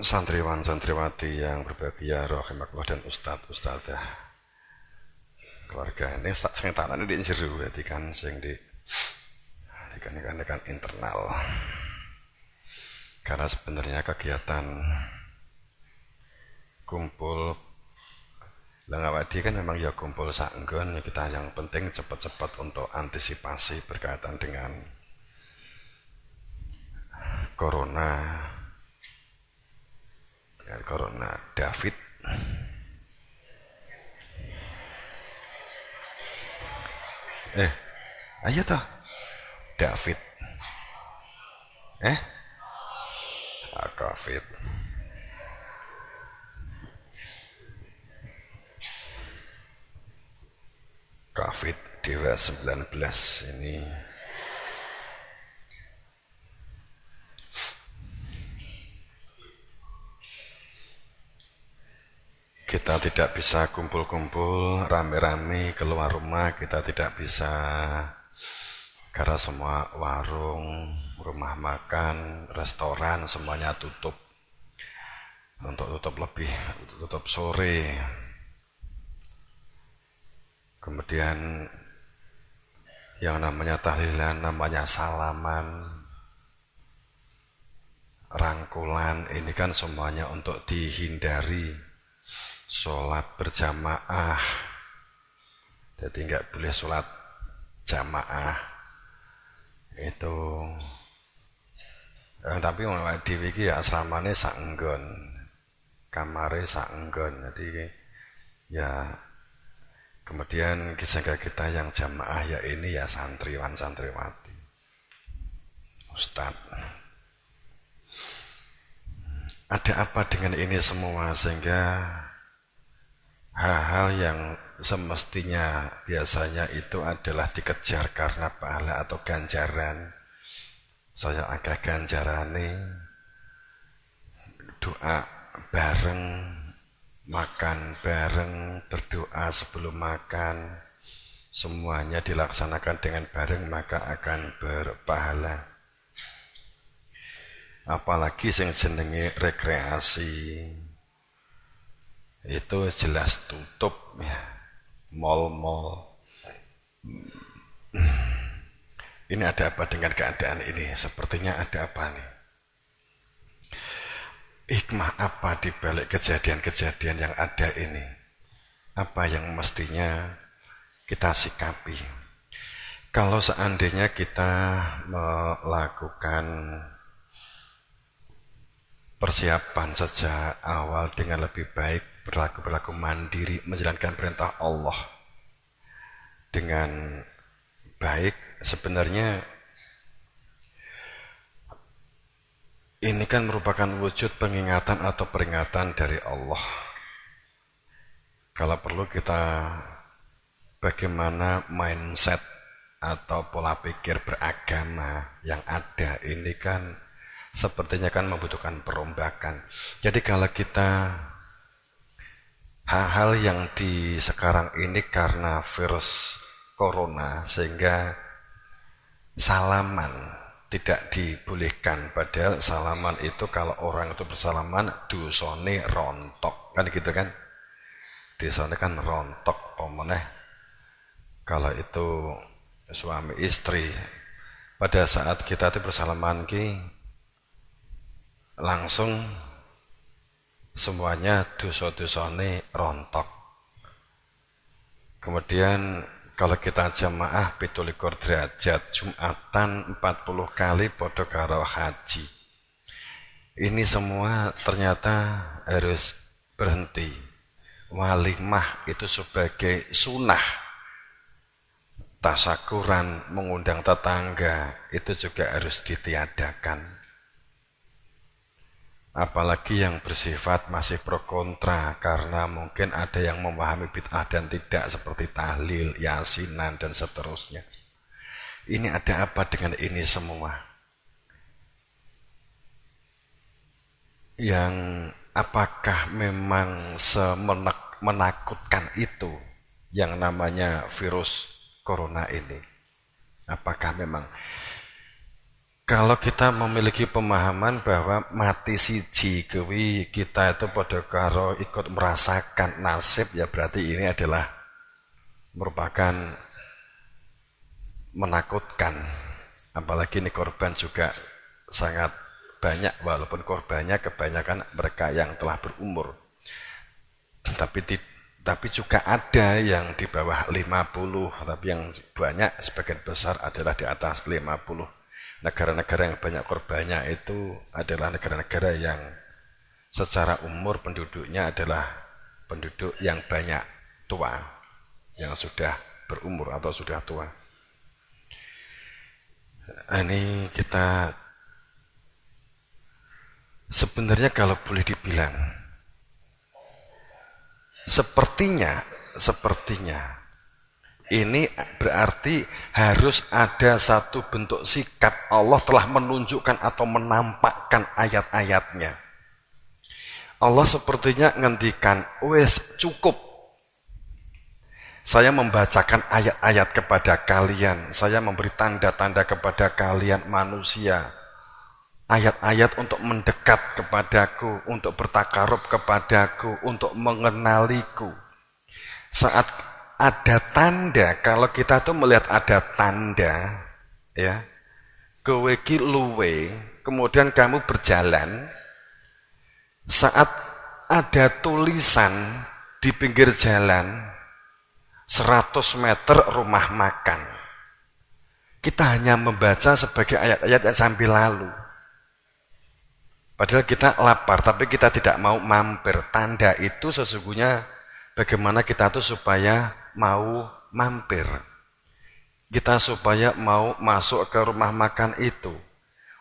Santriwan santriwati yang berbahagia rahimakumullah dan ustadz ustadzah keluarga ini sing tanane di jero berarti kan sing di kan internal karena sebenarnya kegiatan kumpul Langawadi kan memang ya kumpul saenggon ya kita yang penting cepat-cepat untuk antisipasi berkaitan dengan corona David ayo toh David COVID COVID-19 ini kita tidak bisa kumpul-kumpul rame-rame keluar rumah, kita tidak bisa karena semua warung, rumah makan, restoran semuanya tutup untuk tutup sore. Kemudian yang namanya tahlilan, namanya salaman, rangkulan, ini kan semuanya untuk dihindari. Sholat berjamaah, jadi nggak boleh sholat jamaah itu. Tapi mau dhewe iki ya asramane saenggon, kamare saenggon, jadi ya. Kemudian kisah kita yang jamaah ya ini ya santriwan santriwati, ustadz. Ada apa dengan ini semua sehingga hal-hal yang semestinya biasanya itu adalah dikejar karena pahala atau ganjaran. Saya agak ganjarane doa bareng, makan bareng, berdoa sebelum makan, semuanya dilaksanakan dengan bareng maka akan berpahala. Apalagi yang jenenge rekreasi itu jelas tutup ya, mal-mal. Ini ada apa dengan keadaan ini? Sepertinya ada apa nih? Hikmah apa di balik kejadian-kejadian yang ada ini? Apa yang mestinya kita sikapi? Kalau seandainya kita melakukan persiapan sejak awal dengan lebih baik, berlaku mandiri, menjalankan perintah Allah dengan baik, sebenarnya ini kan merupakan wujud pengingatan atau peringatan dari Allah. Kalau perlu kita bagaimana mindset atau pola pikir beragama yang ada ini kan sepertinya kan membutuhkan perombakan. Jadi kalau kita hal-hal yang di sekarang ini karena virus corona sehingga salaman tidak dibolehkan, padahal salaman itu kalau orang itu bersalaman dosane rontok kan gitu kan, dosane kan rontok pemeneh kalau itu suami istri pada saat kita itu bersalaman ki langsung semuanya dosa-dosane rontok. Kemudian kalau kita jamaah 17 derajat Jumatan 40 kali podo karo haji. Ini semua ternyata harus berhenti. Walimah itu sebagai sunnah. Tasakuran mengundang tetangga itu juga harus ditiadakan. Apalagi yang bersifat masih pro kontra karena mungkin ada yang memahami bid'ah dan tidak seperti tahlil, yasinan dan seterusnya. Ini ada apa dengan ini semua? Yang apakah memang menakutkan itu yang namanya virus corona ini? Apakah memang Kalau kita memiliki pemahaman bahwa mati siji kuwi kita itu pada karo ikut merasakan nasib, ya berarti ini adalah merupakan menakutkan. Apalagi ini korban juga sangat banyak, walaupun korbannya kebanyakan mereka yang telah berumur. Tapi juga ada yang di bawah 50, tapi yang banyak sebagian besar adalah di atas 50. Negara-negara yang banyak korbannya itu adalah negara-negara yang secara umur penduduknya adalah penduduk yang banyak tua, yang sudah berumur atau sudah tua. Ini kita sebenarnya kalau boleh dibilang sepertinya ini berarti harus ada satu bentuk sikap Allah telah menunjukkan atau menampakkan ayat-ayatnya. Allah sepertinya ngendikan, wes cukup. Saya membacakan ayat-ayat kepada kalian, saya memberi tanda-tanda kepada kalian manusia. Ayat-ayat untuk mendekat kepadaku, untuk bertakarub kepadaku, untuk mengenaliku. Saat ada tanda, kalau kita tuh melihat ada tanda, ya, kowe ki luwe, kemudian kamu berjalan, saat ada tulisan di pinggir jalan, 100 meter rumah makan, kita hanya membaca sebagai ayat-ayat yang sambil lalu. Padahal kita lapar, tapi kita tidak mau mampir. Tanda itu sesungguhnya bagaimana kita tuh supaya mau mampir. Kita supaya mau masuk ke rumah makan itu.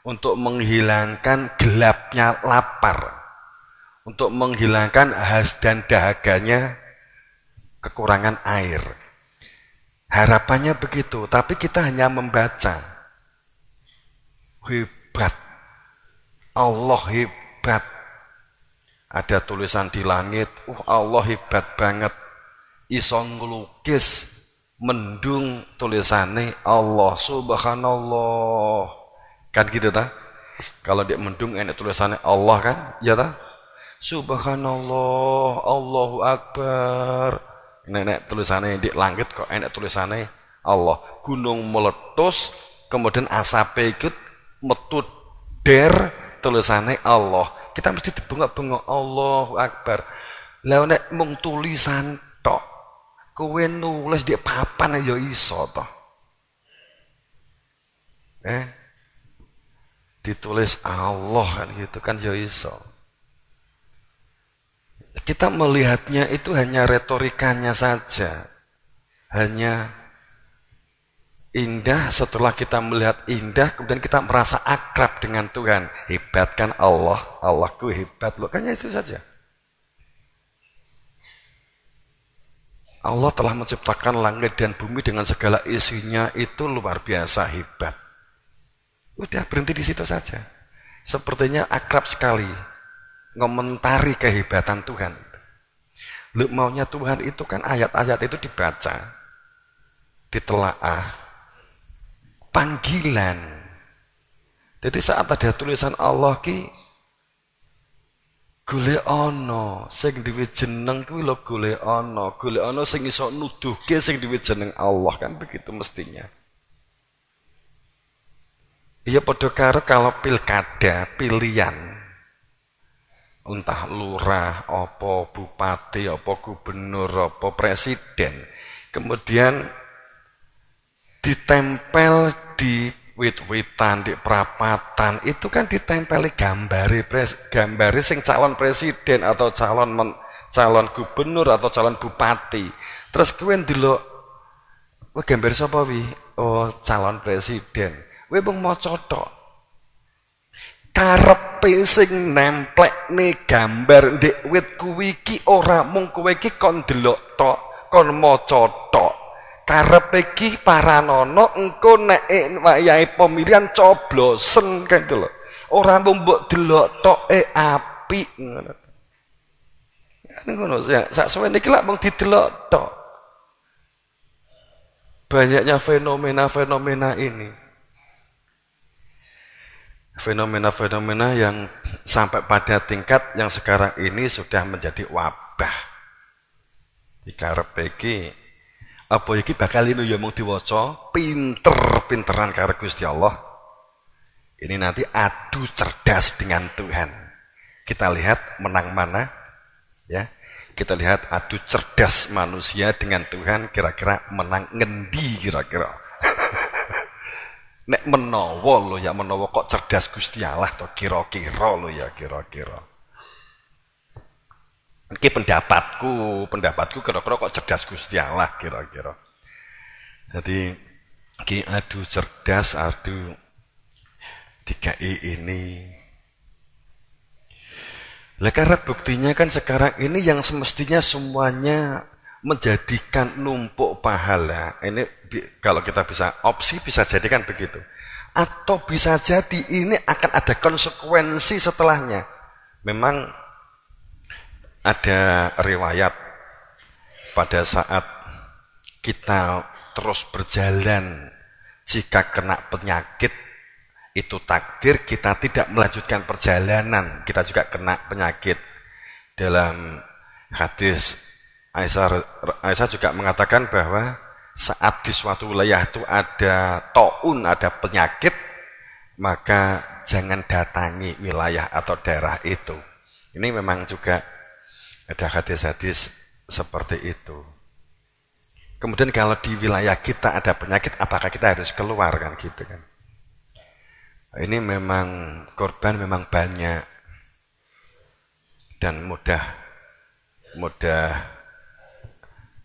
Untuk menghilangkan gelapnya lapar. Untuk menghilangkan haus dan dahaganya kekurangan air. Harapannya begitu, tapi kita hanya membaca. Hebat. Allah hebat. Ada tulisan di langit, Allah hebat banget. Iso ngelukis mendung tulisannya Allah subhanallah. Kan gitu ta? Kalau dia mendung enak tulisannya Allah kan? Ya ta? Subhanallah, Allahu Akbar. Nenek tulisannya di langit kok enak tulisannya Allah. Gunung meletus, kemudian asapnya ikut metut der, tulisannya Allah. Kita mesti dibengok-bengok Allahu Akbar. Lah nek mung tulisan tok, kowe nulis di papan ya iso toh. Ditulis Allah kan gitu kan ya iso. Kita melihatnya itu hanya retorikanya saja. Hanya indah, setelah kita melihat indah, kemudian kita merasa akrab dengan Tuhan. Hebat kan Allah, Allahku hebat loh, kan itu saja. Allah telah menciptakan langit dan bumi dengan segala isinya, itu luar biasa hebat. Udah berhenti di situ saja. Sepertinya akrab sekali ngomentari kehebatan Tuhan. Lu maunya Tuhan itu kan ayat-ayat itu dibaca, ditelaah, panggilan. Jadi saat ada tulisan Allah ki golek ana sing duwe jeneng kuwi lho, golek ana sing iso nuduhke sing duwe jeneng Allah, kan begitu mestinya. Iya padha karo kalau pilkada pilihan, entah lurah, apa bupati, apa gubernur, apa presiden, kemudian ditempel di wit-witan, di perapatan, itu kan ditempeli gambari sing calon presiden atau calon gubernur atau calon bupati. Terus kowe ndelok, wah gambar sapa wi? Oh, calon presiden. Kowe mung maca tok. Karepe sing nemplekne gambar ndek wit kuwi iki ora mung kowe iki kon ndelok tok, kon maca tok. Karepe iki paranono engko nek wayahe pemilihan coblosen kan lho. Ora mung mbok delok tok apik ngono. Ngono sak suwene iki lak mung didelok tok. Banyaknya fenomena-fenomena ini. fenomena-fenomena yang sampai pada tingkat yang sekarang ini sudah menjadi wabah. Dikarep iki apa iki bakal ini ya mung diwaca pinter-pinteran karo Gusti Allah. Ini nanti adu cerdas dengan Tuhan. Kita lihat menang mana, ya. Kita lihat adu cerdas manusia dengan Tuhan, kira-kira menang ngendi kira-kira. Nek menawa lo ya menawa kok cerdas Gusti Allah to kira-kira lo ya kira-kira. Iki pendapatku kira-kira kok cerdas Gusti Allah kira-kira. Jadi iki adu cerdas, adu 3I ini. Lah karena buktinya kan sekarang ini yang semestinya semuanya menjadikan numpuk pahala. Ini kalau kita bisa opsi bisa jadikan begitu. Atau bisa jadi ini akan ada konsekuensi setelahnya. Memang ada riwayat pada saat kita terus berjalan jika kena penyakit itu takdir kita tidak melanjutkan perjalanan, kita juga kena penyakit. Dalam hadis Aisyah juga mengatakan bahwa saat di suatu wilayah itu ada taun, ada penyakit, maka jangan datangi wilayah atau daerah itu. Ini memang juga ada hadis-hadis seperti itu. Kemudian kalau di wilayah kita ada penyakit, apakah kita harus keluar kan gitu kan? Ini memang korban memang banyak dan mudah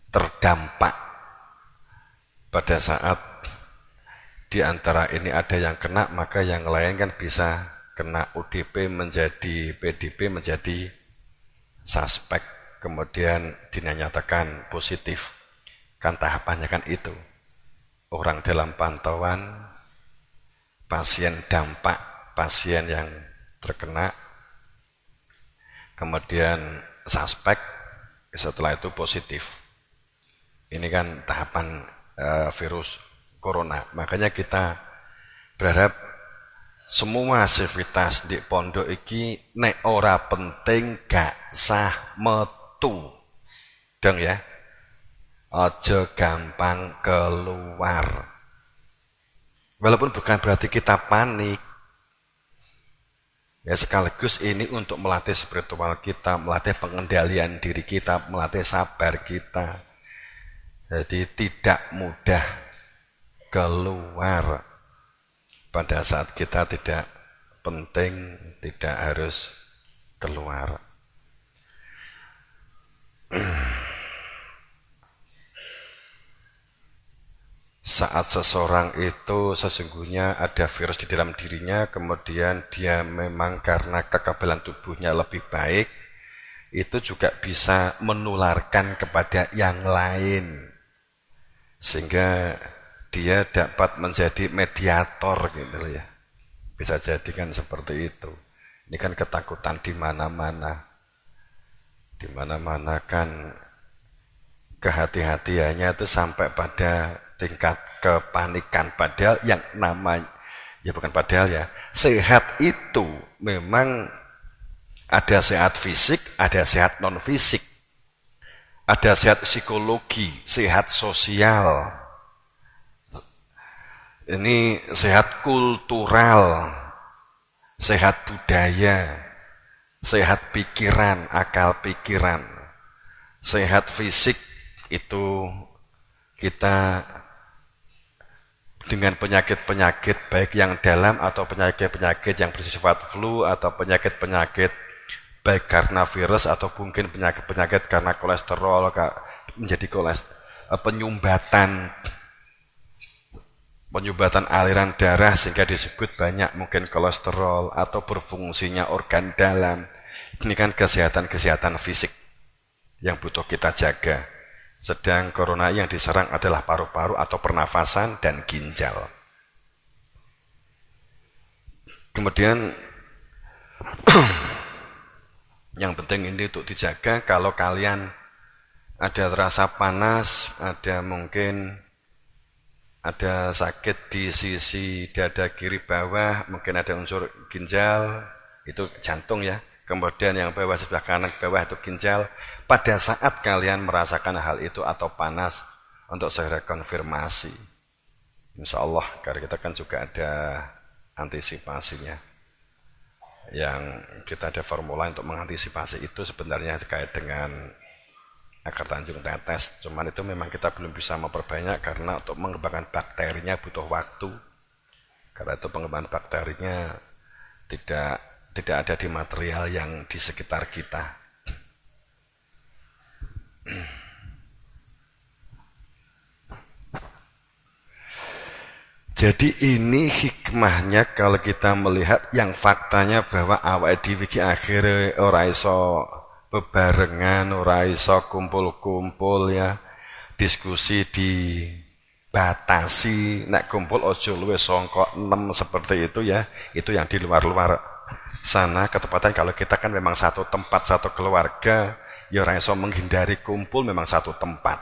terdampak pada saat di antara ini ada yang kena, maka yang lain kan bisa kena ODP menjadi PDP menjadi suspek, kemudian dinyatakan positif. Kan tahapannya kan itu. Orang dalam pantauan, pasien dampak, pasien yang terkena, kemudian suspek, setelah itu positif. Ini kan tahapan virus corona. Makanya kita berharap semua aktivitas di pondok iki nek ora penting gak sah metu. Dong ya. Aja gampang keluar. Walaupun bukan berarti kita panik. Ya sekaligus ini untuk melatih spiritual kita, melatih pengendalian diri kita, melatih sabar kita. Jadi tidak mudah keluar pada saat kita tidak penting, tidak harus keluar. Saat seseorang itu sesungguhnya ada virus di dalam dirinya, kemudian dia memang karena kekebalan tubuhnya lebih baik, itu juga bisa menularkan kepada yang lain. Sehingga dia dapat menjadi mediator gitu loh ya. Bisa jadi kan seperti itu. Ini kan ketakutan di mana-mana. Di mana-mana kan kehati-hatiannya itu sampai pada tingkat kepanikan, padahal yang namanya ya bukan padahal ya, sehat itu memang ada sehat fisik, ada sehat non fisik, ada sehat psikologi, sehat sosial, ini sehat kultural, sehat budaya, sehat pikiran, akal pikiran, sehat fisik itu kita dengan penyakit-penyakit baik yang dalam atau penyakit-penyakit yang bersifat flu atau penyakit-penyakit baik karena virus atau mungkin penyakit-penyakit karena kolesterol menjadi penyumbatan aliran darah sehingga disebut banyak mungkin kolesterol atau berfungsinya organ dalam. Ini kan kesehatan fisik yang butuh kita jaga. Sedang corona yang diserang adalah paru-paru atau pernafasan dan ginjal. Kemudian yang penting ini untuk dijaga, kalau kalian ada rasa panas, ada mungkin ada sakit di sisi dada kiri bawah, mungkin ada unsur ginjal, itu jantung ya. Kemudian yang bawah sebelah kanan bawah itu ginjal. Pada saat kalian merasakan hal itu atau panas, untuk segera konfirmasi. Insya Allah, karena kita kan juga ada antisipasinya. Yang kita ada formula untuk mengantisipasi itu sebenarnya terkait dengan akar tanjung tetes. Cuman itu memang kita belum bisa memperbanyak karena untuk mengembangkan bakterinya butuh waktu. Karena itu pengembangan bakterinya tidak ada di material yang di sekitar kita. Jadi ini hikmahnya kalau kita melihat yang faktanya bahwa awake dhewe iki akhire ora iso bebarengan, ora iso kumpul-kumpul ya. Diskusi dibatasi, nek kumpul ojo luwih sangka 6 seperti itu ya. Itu yang di luar-luar sana. Ketepatan kalau kita kan memang satu tempat, satu keluarga, ya ora iso menghindari kumpul memang satu tempat.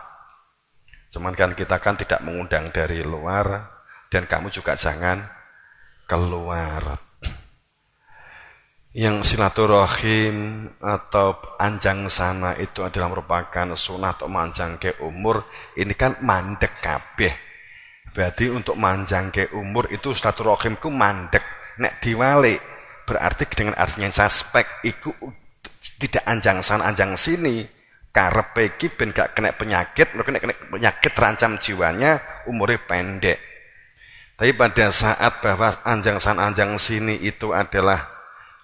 Cuman kan kita kan tidak mengundang dari luar. Dan kamu juga jangan keluar. Yang silaturahim atau anjang sana itu adalah merupakan sunnah atau manjang ke umur. Ini kan mandek kabeh. Berarti untuk manjang ke umur itu silaturahimku mandek. Nek diwalik berarti dengan artinya suspek iku tidak anjang sana anjang sini. Karepe iki ben gak kena penyakit, kena penyakit terancam jiwanya, umurnya pendek. Tapi pada saat bahwa anjang sana anjang sini itu adalah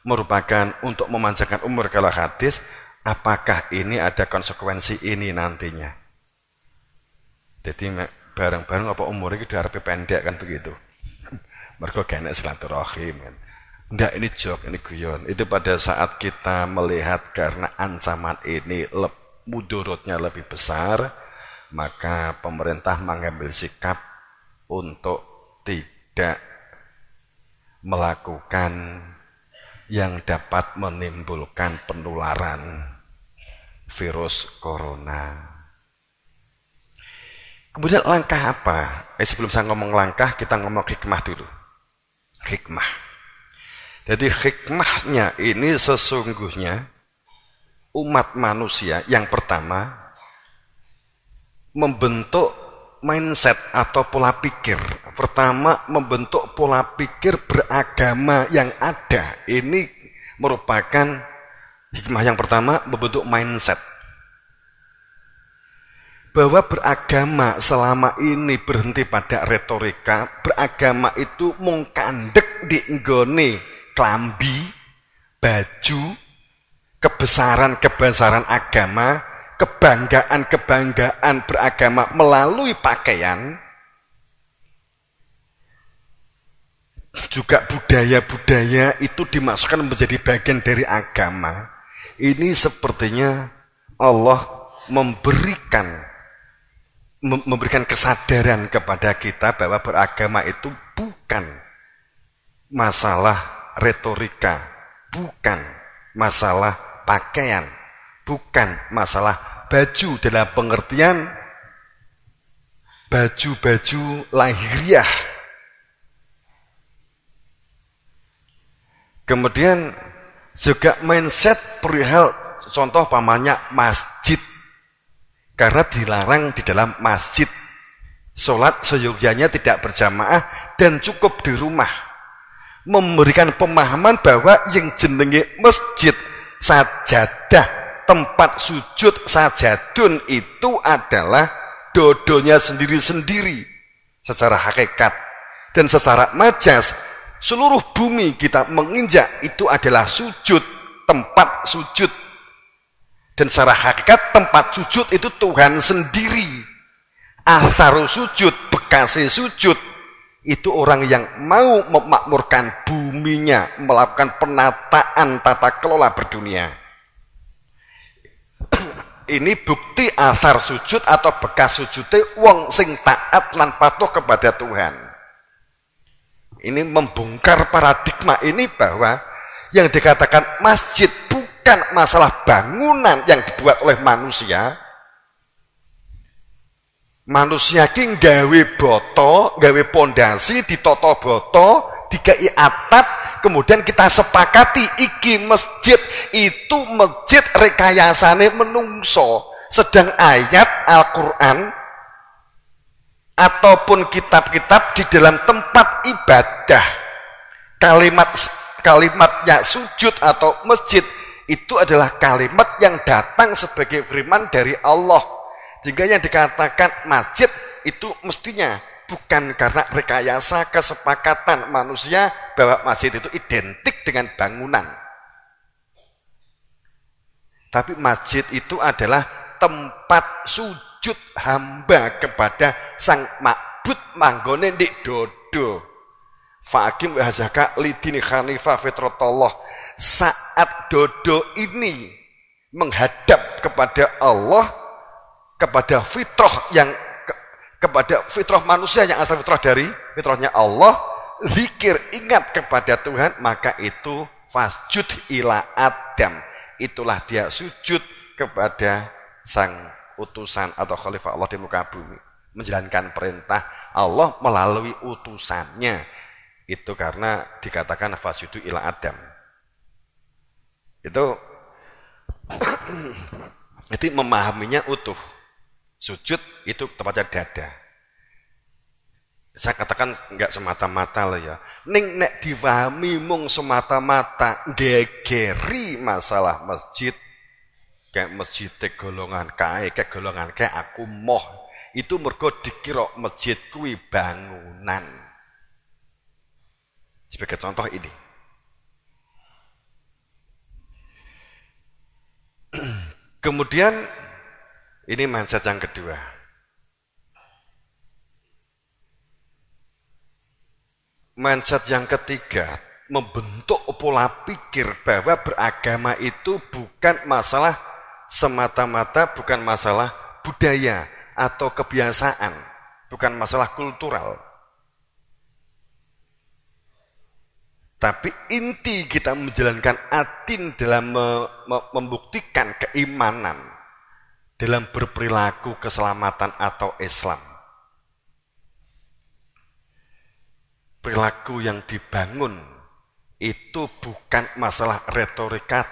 merupakan untuk memanjangkan umur kalau hadis, apakah ini ada konsekuensi ini nantinya? Jadi bareng-bareng apa umurnya itu harapnya pendek kan begitu? Mergo kena silaturahim kan. Ndak, ini joke, ini guyon. Itu pada saat kita melihat karena ancaman ini mudorotnya lebih besar, maka pemerintah mengambil sikap untuk tidak melakukan yang dapat menimbulkan penularan virus corona. Kemudian langkah apa? Sebelum saya ngomong langkah, kita ngomong hikmah dulu. Hikmah. Jadi hikmahnya ini sesungguhnya umat manusia yang pertama membentuk mindset atau pola pikir. Pertama, membentuk pola pikir beragama yang ada. Ini merupakan hikmah yang pertama, membentuk mindset. Bahwa beragama selama ini berhenti pada retorika, beragama itu mung kandhek di nggone klambi, baju, kebesaran agama, kebanggaan beragama melalui pakaian, juga budaya-budaya itu dimasukkan menjadi bagian dari agama. Ini sepertinya Allah memberikan kesadaran kepada kita bahwa beragama itu bukan masalah retorika, bukan masalah pakaian, bukan masalah baju dalam pengertian baju-baju lahiriah. Kemudian juga mindset perihal contoh pamannya masjid. Karena dilarang di dalam masjid. Sholat seyogyanya tidak berjamaah dan cukup di rumah. Memberikan pemahaman bahwa yang jenenge masjid, sajadah, tempat sujud sajadun itu adalah dodonya sendiri-sendiri secara hakikat, dan secara majas seluruh bumi kita menginjak itu adalah sujud, tempat sujud, dan secara hakikat tempat sujud itu Tuhan sendiri. Atharu sujud, bekasi sujud itu orang yang mau memakmurkan buminya, melakukan penataan tata kelola berdunia. Ini bukti asar sujud atau bekas sujudnya wong sing taat lan patuh kepada Tuhan. Ini membongkar paradigma ini bahwa yang dikatakan masjid bukan masalah bangunan yang dibuat oleh manusia, Manusia ki gawe boto, gawe pondasi, ditoto boto, dikai atap, kemudian kita sepakati iki masjid itu masjid rekayasane menungso. Sedang ayat Al-Quran ataupun kitab-kitab di dalam tempat ibadah, kalimatnya sujud atau masjid itu adalah kalimat yang datang sebagai firman dari Allah. Jika yang dikatakan masjid itu mestinya bukan karena rekayasa kesepakatan manusia bahwa masjid itu identik dengan bangunan. Tapi masjid itu adalah tempat sujud hamba kepada sang ma'bud manggone di dodo. Fa'akim wa hazaka lidini khanifah fitratallah. Saat dodo ini menghadap kepada Allah, kepada fitrah yang kepada fitrah manusia yang asal fitrah dari fitrahnya Allah, zikir ingat kepada Tuhan, maka itu fasjud ila Adam, itulah dia sujud kepada sang utusan atau khalifah Allah di muka bumi, menjalankan perintah Allah melalui utusannya. Itu karena dikatakan fasjudu ila Adam. Itu memahaminya utuh. Sujud itu tempatnya dada. Saya katakan enggak semata-mata loh ya. Ning nek difahami mung semata-mata gegeri masalah masjid, kayak masjid golongan kae, kayak golongan kae aku moh. Itu mergo dikira masjid kuwi bangunan. Sebagai contoh ini. Kemudian ini mindset yang kedua. Mindset yang ketiga, membentuk pola pikir bahwa beragama itu bukan masalah semata-mata, bukan masalah budaya atau kebiasaan, bukan masalah kultural. Tapi inti kita menjalankan atin dalam membuktikan keimanan, dalam berperilaku keselamatan atau Islam. Perilaku yang dibangun itu bukan masalah retorika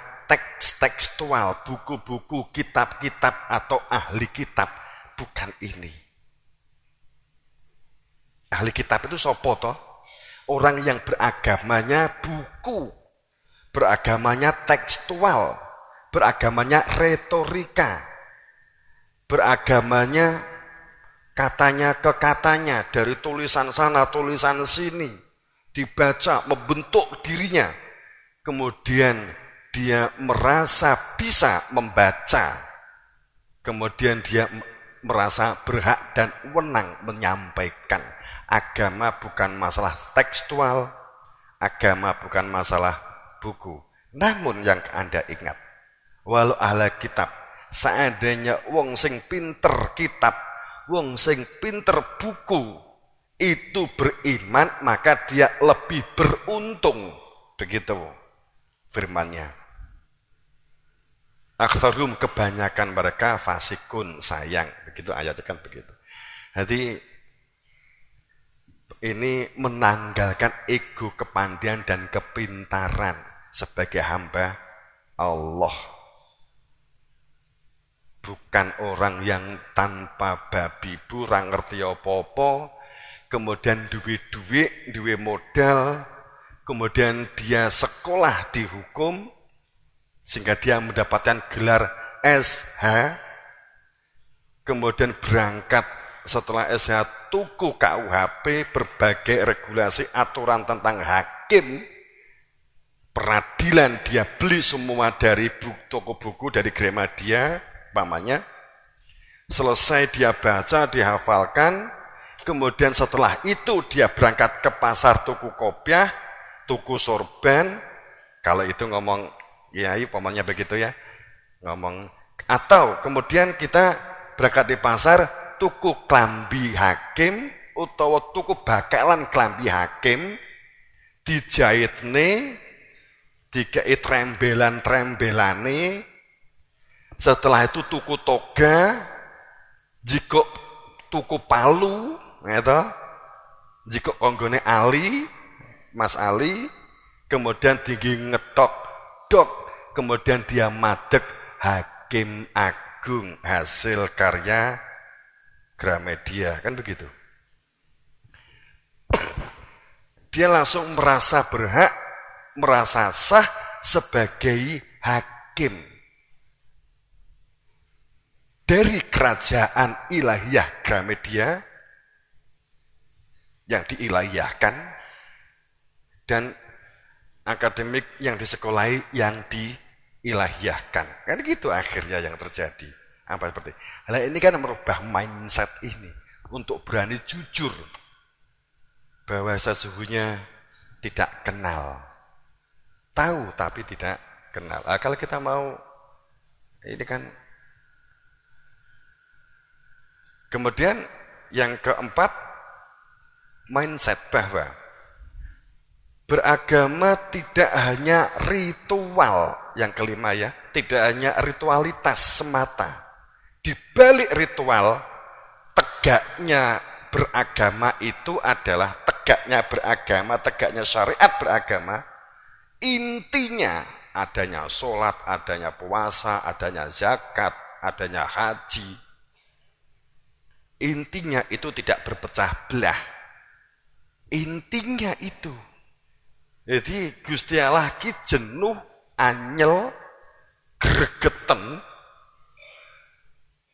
tekstual, buku-buku, kitab-kitab atau ahli kitab, bukan ini. Ahli kitab itu sopo toh? Orang yang beragamanya buku, beragamanya tekstual, beragamanya retorika, beragamanya katanya ke katanya, dari tulisan sana, tulisan sini, dibaca, membentuk dirinya. Kemudian dia merasa bisa membaca. Kemudian dia merasa berhak dan wewenang menyampaikan. Agama bukan masalah tekstual, agama bukan masalah buku. Namun yang Anda ingat, walau ahli kitab, seandainya wong sing pinter kitab, wong sing pinter buku itu beriman, maka dia lebih beruntung. Begitu firmannya. Aktsarum, kebanyakan mereka fasikun, sayang. Begitu ayatnya kan begitu. Jadi ini menanggalkan ego kepandaian dan kepintaran sebagai hamba Allah. Bukan orang yang tanpa babi bu, ora ngerti apa-apa, kemudian duwe modal, kemudian dia sekolah di hukum, sehingga dia mendapatkan gelar SH, kemudian berangkat setelah SH tuku KUHP, berbagai regulasi aturan tentang hakim, peradilan dia beli semua dari toko buku, dari Gramedia, umpamanya. Selesai dia baca, dihafalkan, kemudian setelah itu dia berangkat ke pasar tuku kopiah, tuku sorban, kalau itu ngomong kiai umpamanya begitu ya, ngomong. Atau kemudian kita berangkat di pasar tuku klambi hakim utawa tuku bakalan klambi hakim, dijahitne, dikei trembelan-trembelane. Setelah itu tuku toga, jika tuku palu, gitu. Jika konggone Ali, Mas Ali, kemudian tinggi ngetok, dok, kemudian dia madeg Hakim Agung hasil karya Gramedia, kan begitu. Dia langsung merasa berhak, merasa sah sebagai hakim dari kerajaan ilahiyah Gramedia yang diilahiyahkan dan akademik yang disekolahi yang diilahiyahkan. Kan gitu akhirnya yang terjadi. Apa seperti hal ini kan merubah mindset ini untuk berani jujur bahwa sesungguhnya tidak kenal, tahu tapi tidak kenal. Kalau kita mau ini kan. Kemudian yang keempat, mindset bahwa beragama tidak hanya ritual. Yang kelima ya, tidak hanya ritualitas semata. Di balik ritual, tegaknya beragama itu adalah tegaknya beragama, tegaknya syariat beragama. Intinya adanya sholat, adanya puasa, adanya zakat, adanya haji. Intinya itu tidak berpecah belah. Intinya itu. Jadi Gusti Allah ki jenuh, anyel, gregeten.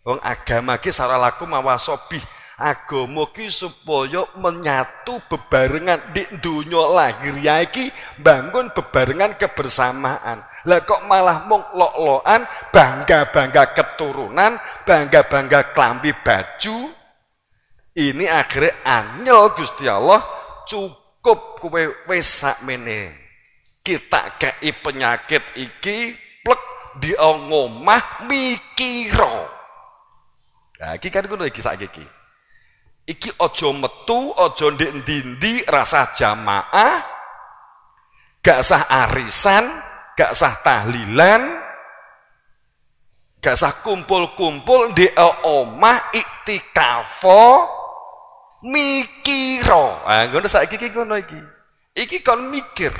Wong agama ki saralaku mawasobih. Agama ki supaya menyatu bebarengan di dunia lahir ya iki bangun bebarengan kebersamaan. Lah kok malah mung lok-lokan, bangga-bangga keturunan, bangga-bangga klambi baju. Ini akhirnya anyel Gusti Allah, cukup kowe wis sakmene. Kita kei penyakit iki plek di ngomah mikira. Nah, iki kan ngono iki saiki iki. Iki ojo metu, ojo ndek-ndi rasa jamaah, gak sah arisan, gak sah tahlilan, gak sah kumpul-kumpul di omah iktikafo mikiro. Ah ngono saiki iki ngono iki. Iki kon mikir.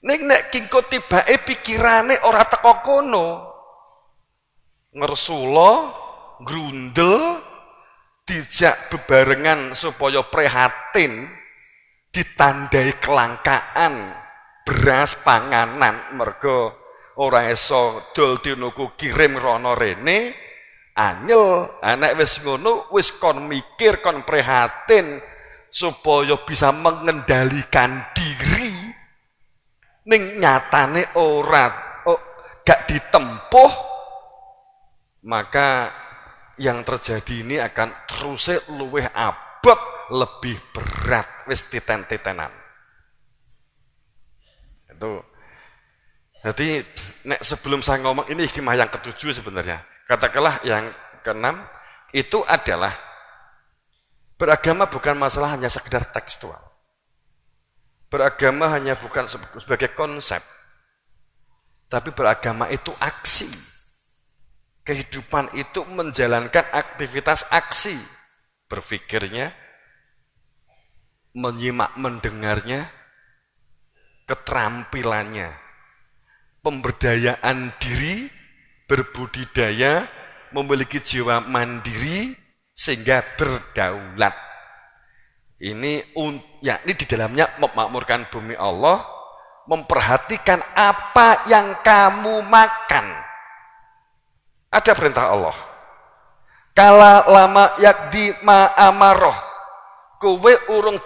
Nek kingko tibake pikirane ora teko kono. Ngersula, grundel, dijak bebarengan supaya prihatin, ditandai kelangkaan beras panganan mergo ora iso dol tinuku kirim rono rene, anyel anak wis ngono wis kon mikir kon prihatin supaya bisa mengendalikan diri ning nyatane ora gak ditempuh, maka yang terjadi ini akan terus luwih abot, lebih berat, wis titen-titenan. Itu. Jadi nek sebelum saya ngomong ini hikmah yang ketujuh sebenarnya. Katakanlah yang keenam itu adalah beragama bukan masalah hanya sekedar tekstual. Beragama hanya bukan sebagai konsep. Tapi beragama itu aksi. Kehidupan itu menjalankan aktivitas aksi, berpikirnya, menyimak mendengarnya, keterampilannya, pemberdayaan diri, berbudidaya, memiliki jiwa mandiri sehingga berdaulat. Ini di dalamnya memakmurkan bumi Allah, memperhatikan apa yang kamu makan. Ada perintah Allah. Kala lama yakdi ma'amaroh. Kowe urung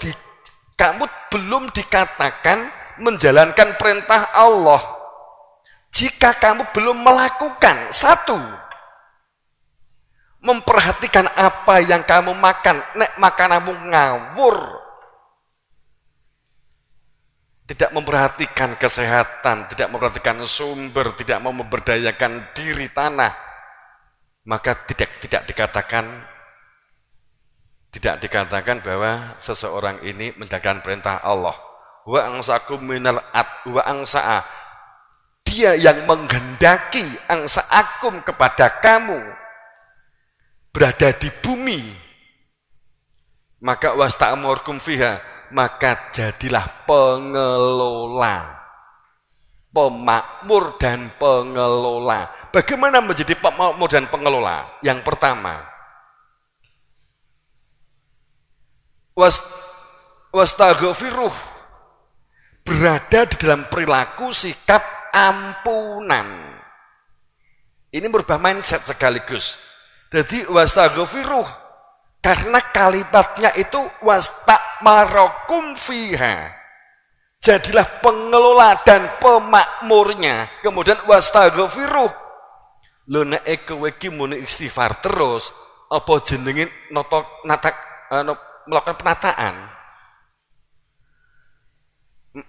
kamu belum dikatakan menjalankan perintah Allah. Jika kamu belum melakukan satu, memperhatikan apa yang kamu makan, nek makananmu ngawur, tidak memperhatikan kesehatan, tidak memperhatikan sumber, tidak mau memberdayakan diri tanah, maka tidak dikatakan bahwa seseorang ini menjalankan perintah Allah. Wa angsakum minal wa angsa'a, dia yang menghendaki angsa'akum kepada kamu berada di bumi Maka wasta'murkum fiha, maka jadilah pengelola, pemakmur dan pengelola. Bagaimana menjadi pemakmur dan pengelola? Yang pertama, wastaghfiruh, berada di dalam perilaku sikap ampunan. Ini merubah mindset sekaligus. Jadi wastaghfiruh, karena kalimatnya itu wasta'marakum fiha, jadilah pengelola dan pemakmurnya. Kemudian wastaghfiruh, lho nek kowe iki muni istighfar terus, apa jenenge melakukan penataan?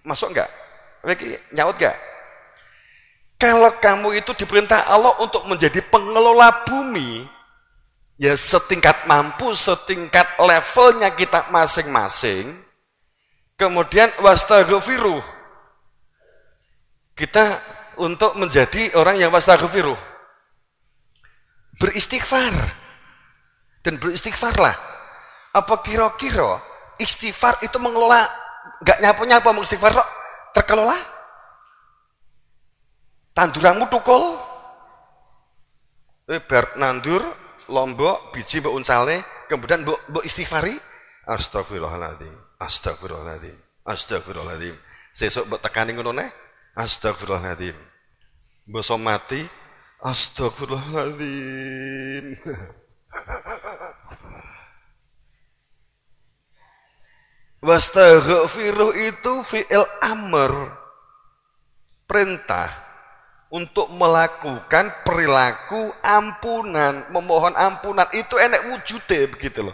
Masuk enggak? Nyaut enggak? Kalau kamu itu diperintah Allah untuk menjadi pengelola bumi, ya setingkat mampu, setingkat levelnya kita masing-masing. Kemudian wastaghfiruh, kita untuk menjadi orang yang wastaghfiruh, beristighfar. Dan beristighfarlah. Apa kira-kira istighfar itu mengelola, enggak nyapu-nyapu mengistighfar kok terkelola? Tanduranmu tukul, bar nandur, lombok, biji mbok uncale, kemudian mbok istighfari, astagfirullahaladzim, astagfirullahaladzim, astagfirullahaladzim. Sesuk mbok tekani ngono neh, astagfirullahaladzim. Mbok mati, astagfirullahaladzim. Wastaghfiruh itu fi'il amr, perintah untuk melakukan perilaku ampunan, memohon ampunan. Itu enek wujude begitu loh.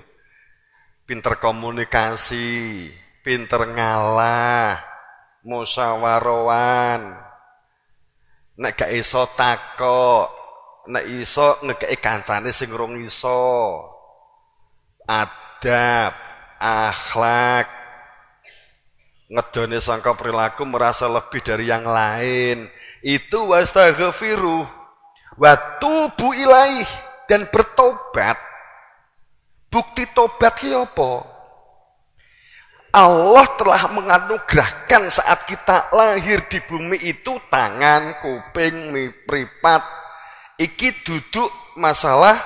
Pinter komunikasi, pinter ngalah, musyawarowan, nek gak iso takok, nek iso ngekeki kancane sing urung iso, adab, akhlak, ngedone sangka perilaku merasa lebih dari yang lain. Itu wastaghfiruh, wa tubu ilaih, dan bertobat. Bukti tobat ki apa? Allah telah menganugerahkan saat kita lahir di bumi itu tangan, kuping, mripat. Iki duduk masalah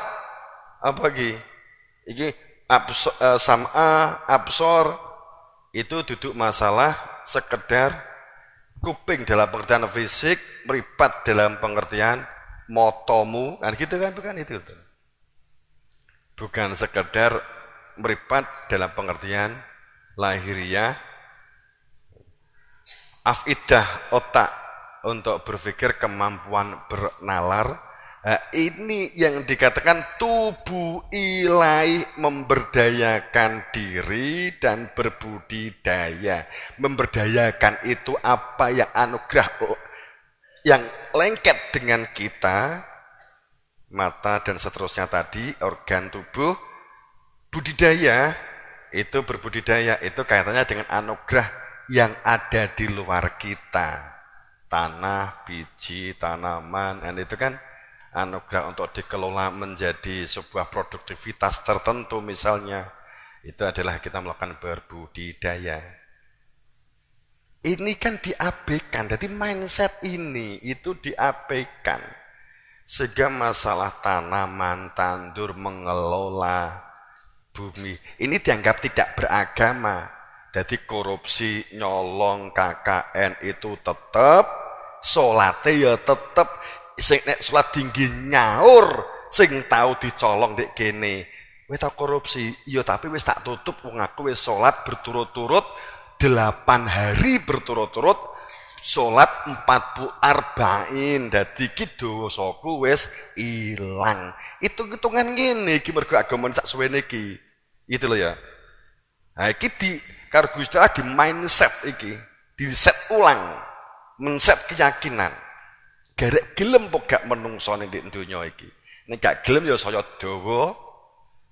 apa lagi? Iki sam'a, absor, itu duduk masalah sekedar kuping dalam pengertian fisik, mripat dalam pengertian motomu, kan gitu kan, bukan itu. Bukan sekedar mripat dalam pengertian lahiriah, afidah otak untuk berpikir, kemampuan bernalar. Nah, ini yang dikatakan tubuh ilaih, memberdayakan diri dan berbudidaya. Memberdayakan itu apa yang anugerah yang lengket dengan kita, mata dan seterusnya tadi, organ tubuh. Budidaya itu, berbudidaya itu kaitannya dengan anugerah yang ada di luar kita. Tanah, biji, tanaman, dan itu kan anugerah untuk dikelola menjadi sebuah produktivitas tertentu misalnya. Itu adalah kita melakukan berbudidaya. Ini kan diabaikan, jadi mindset ini itu diabaikan. Sehingga masalah tanaman, tandur, mengelola bumi, ini dianggap tidak beragama. Jadi korupsi, nyolong, KKN itu tetap, sholatnya ya tetap. Sing nek salat tinggi nyaur, sing tahu dicolong dek kene, wis tak korupsi, iya tapi wis tak tutup wong aku wis salat berturut-turut 8 hari berturut-turut, salat 40 dadi iki dosaku wis ilang. Hitung-hitungan ngene iki mergo agama sak suwene iki. Itu loh ya. Nah iki di karo Gusti Allah di mindset iki, di set ulang, men-set keyakinan. Garek gelem kok gak menungsone di donya iki. Nek gak gelem ya saya dawa,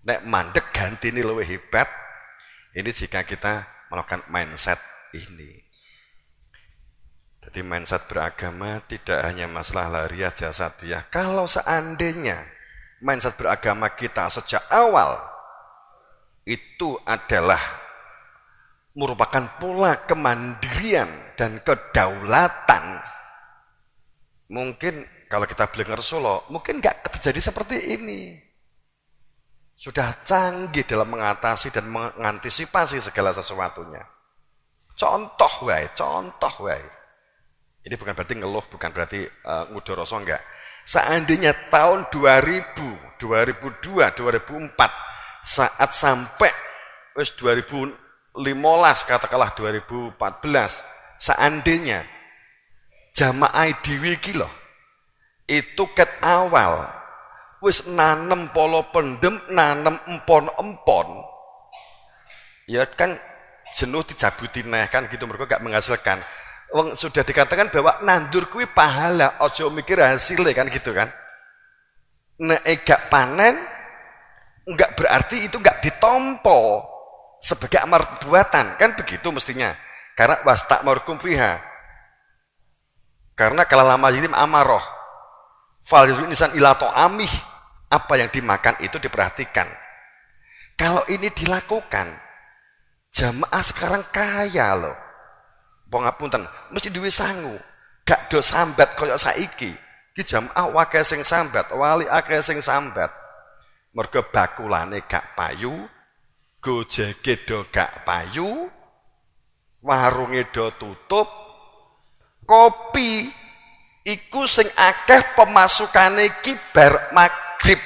nek mandek gantine luwih hebat. Ini jika kita melakukan mindset ini. Jadi mindset beragama tidak hanya masalah lahiriah jasadiah. Kalau seandainya mindset beragama kita sejak awal itu adalah merupakan pola kemandirian dan kedaulatan, mungkin kalau kita beli Solo, mungkin nggak terjadi seperti ini. Sudah canggih dalam mengatasi dan mengantisipasi segala sesuatunya. Contoh wae. Ini bukan berarti ngeluh, bukan berarti ngudoroso, enggak. Seandainya tahun 2000, 2002, 2004, saat sampai 2015, katakanlah 2014, seandainya jamaah dhewe iki lho, itu ket awal wis nanem polo pendem, nanem empon-empon, ya kan jenuh dijabuti neh kan gitu, mereka gak menghasilkan. Wong sudah dikatakan bahwa nandur kuwi pahala, ojo mikir hasilnya kan gitu kan. Nek gak panen enggak berarti itu enggak ditompo sebagai amar perbuatan, kan begitu mestinya. Karena wastakmarkum fiha. Karena kalau lama jirim amaroh. Fal insan ila amih, apa yang dimakan itu diperhatikan. Kalau ini dilakukan, jamaah sekarang kaya loh. Pangapunten, mesti duwe sangu. Gak do sambat kaya saiki. Ki jamaah wae sing sambat, wali akeh sing sambat. Mergo bakulane gak payu, gojeke do gak payu, warunge do tutup, kopi iku sing akeh pemasukane ki bar magrib.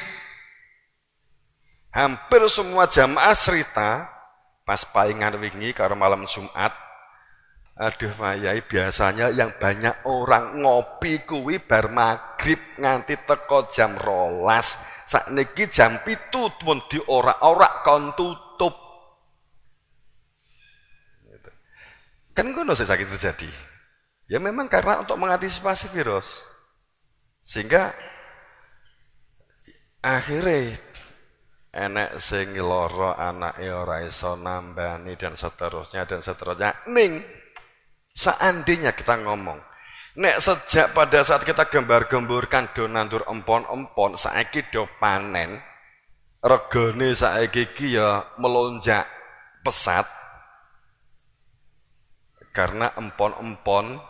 Hampir semua jamaah cerita pas palingan wingi karo malam Jumat, aduh mayai, biasanya yang banyak orang ngopi kuwi bar magrib nganti teko jam 12. Sakniki jam 7 pun diorak-orak kon tutup. Kan ngono sih sakit terjadi. Ya memang karena untuk mengantisipasi virus. Sehingga akhirnya enek sing loro anake ora iso nambani dan seterusnya. Ning seandainya kita ngomong, nek sejak pada saat kita gembar-gemburkan do nandur empon-empon, saiki do panen, regane saiki iki ya melonjak pesat karena empon-empon,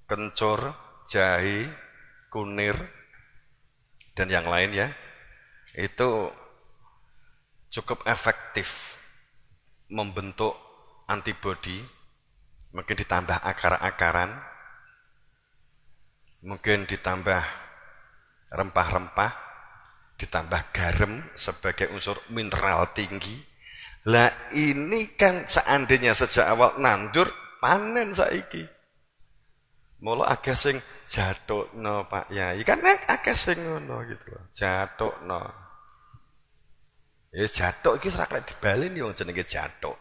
kencur, jahe, kunir, dan yang lain ya, itu cukup efektif membentuk antibodi, mungkin ditambah akar-akaran, mungkin ditambah rempah-rempah, ditambah garam sebagai unsur mineral tinggi. Lah ini kan seandainya sejak awal nandur, panen saiki. Mula akeh sing jatokno Pak Yai, kan akeh sing ngono gitu loh, jatokno. Ya jatok iki ora kena dibaleni wong jenenge jatok.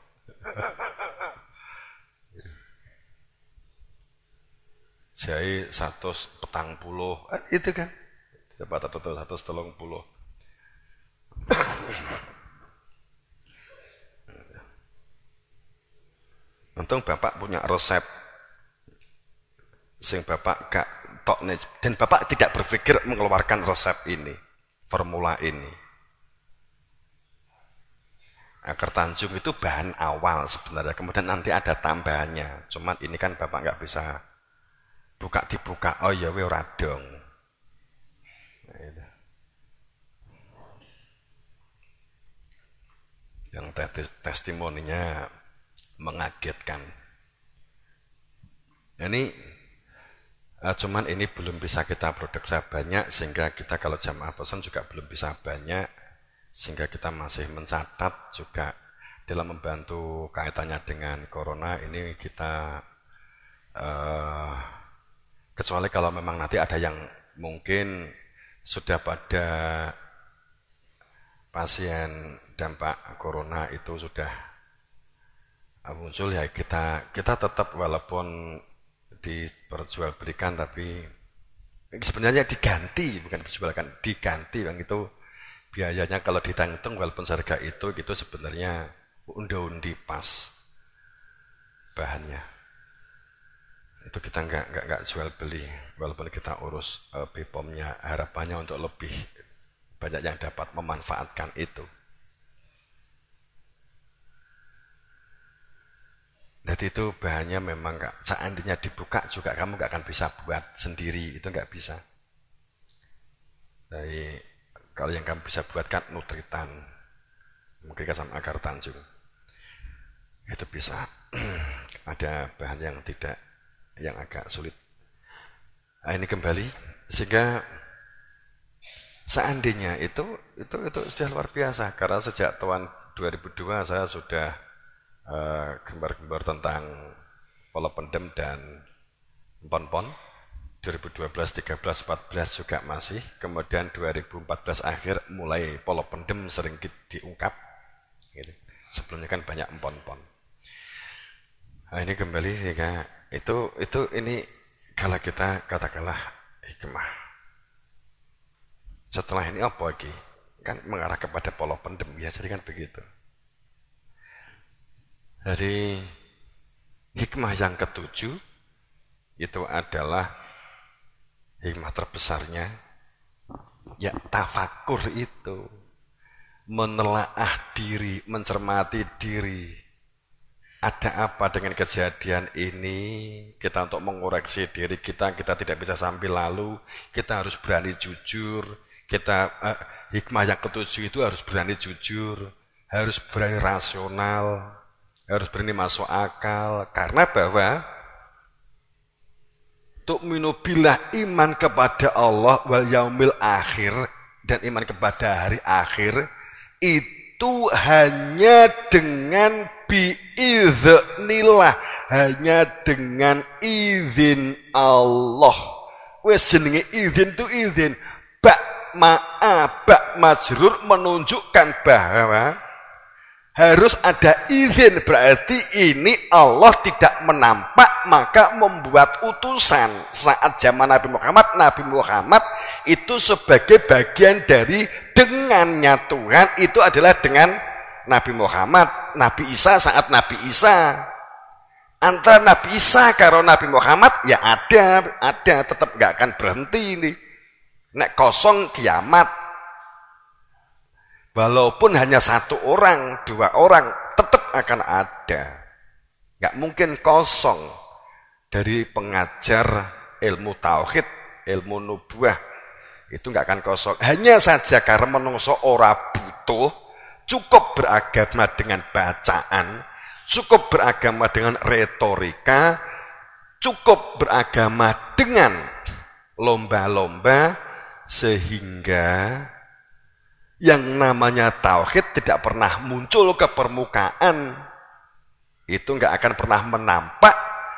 Jahe 140, itu kan. Dapat 130. Untung Bapak punya resep sing Bapak gak tokne, dan Bapak tidak berpikir mengeluarkan resep ini, formula ini. Akar Tanjung itu bahan awal sebenarnya, kemudian nanti ada tambahannya. Cuman ini kan Bapak nggak bisa dibuka, oh ya we ora dong. Yang testimoninya mengagetkan. Ini cuman ini belum bisa kita produksi banyak, sehingga kita kalau jamaah pesan juga belum bisa banyak, sehingga kita masih mencatat juga dalam membantu kaitannya dengan corona ini kita kecuali kalau memang nanti ada yang mungkin sudah pada pasien dampak corona itu sudah muncul, ya kita tetap walaupun diperjualbelikan tapi sebenarnya diganti, bukan diperjualkan, diganti bang. Itu biayanya kalau dihitung walaupun harga itu sebenarnya undi-undi pas bahannya. Itu kita nggak jual beli, walaupun kita urus BPOM-nya, harapannya untuk lebih banyak yang dapat memanfaatkan itu. Jadi itu bahannya memang nggak, seandainya dibuka juga kamu nggak akan bisa buat sendiri, itu nggak bisa. Jadi kalau yang kamu bisa buat kan nutritan, mungkin kan sama akar tanjung, itu bisa. Ada bahan yang tidak, yang agak sulit. Nah, ini kembali, sehingga seandainya itu sudah luar biasa, karena sejak tahun 2002 saya sudah gembar-gembar tentang pola pendem dan pon-pon. 2012, 13, 14 juga masih. Kemudian 2014 akhir mulai pola pendem sering diungkap. Gitu. Sebelumnya kan banyak pon-pon. Nah, ini kembali ya, ini kalau kita katakanlah hikmah. Setelah ini apa lagi? Kan mengarah kepada pola pendem ya, jadi kan begitu. Jadi hikmah yang ketujuh itu adalah hikmah terbesarnya, ya tafakur itu, menelaah diri, mencermati diri. Ada apa dengan kejadian ini? Kita untuk mengoreksi diri kita tidak bisa sambil lalu. Kita harus berani jujur. Hikmah yang ketujuh itu harus berani jujur, harus berani rasional, harus berani masuk akal. Karena bahwa tu'minu billah, iman kepada Allah wal yaumil akhir, dan iman kepada hari akhir itu hanya dengan biiznillah, hanya dengan izin Allah. Wes jenenge izin tu izin. Bak majrur menunjukkan bahwa harus ada izin, berarti ini Allah tidak menampak, maka membuat utusan. Saat zaman Nabi Muhammad itu sebagai bagian dari dengannya Tuhan, itu adalah dengan Nabi Muhammad. Nabi Isa saat Nabi Isa, antara Nabi Isa karo Nabi Muhammad ya ada tetap nggak akan berhenti ini. Nek kosong kiamat. Walaupun hanya satu orang, dua orang, tetap akan ada. Nggak mungkin kosong. Dari pengajar ilmu tauhid, ilmu nubuah, itu nggak akan kosong. Hanya saja karena menungso ora butuh, cukup beragama dengan bacaan, cukup beragama dengan retorika, cukup beragama dengan lomba-lomba, sehingga yang namanya tauhid tidak pernah muncul ke permukaan. Itu nggak akan pernah menampak,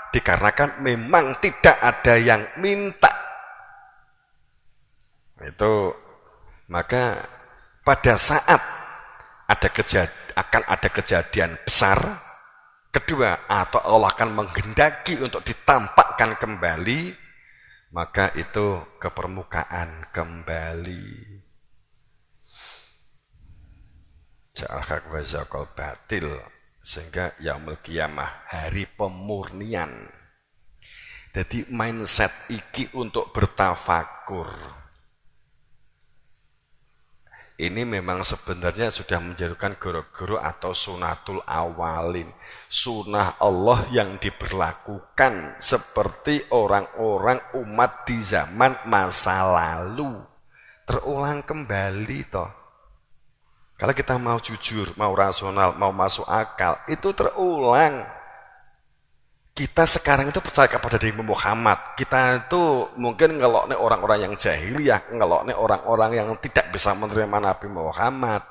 dikarenakan memang tidak ada yang minta. Itu maka pada saat akan ada kejadian besar kedua, atau Allah akan menghendaki untuk ditampakkan kembali, maka itu ke permukaan kembali. Ja'al haq wa zaqal batil, sehingga yaumul qiyamah, hari pemurnian. Jadi mindset iki untuk bertafakur ini memang sebenarnya sudah menjadikan guru-guru atau sunatul awalin, sunnah Allah yang diberlakukan seperti orang-orang umat di zaman masa lalu, terulang kembali toh. Kalau kita mau jujur, mau rasional, mau masuk akal, itu terulang. Kita sekarang itu percaya kepada Nabi Muhammad. Kita itu mungkin ngeloknya orang-orang yang jahiliyah, ngeloknya orang-orang yang tidak bisa menerima Nabi Muhammad.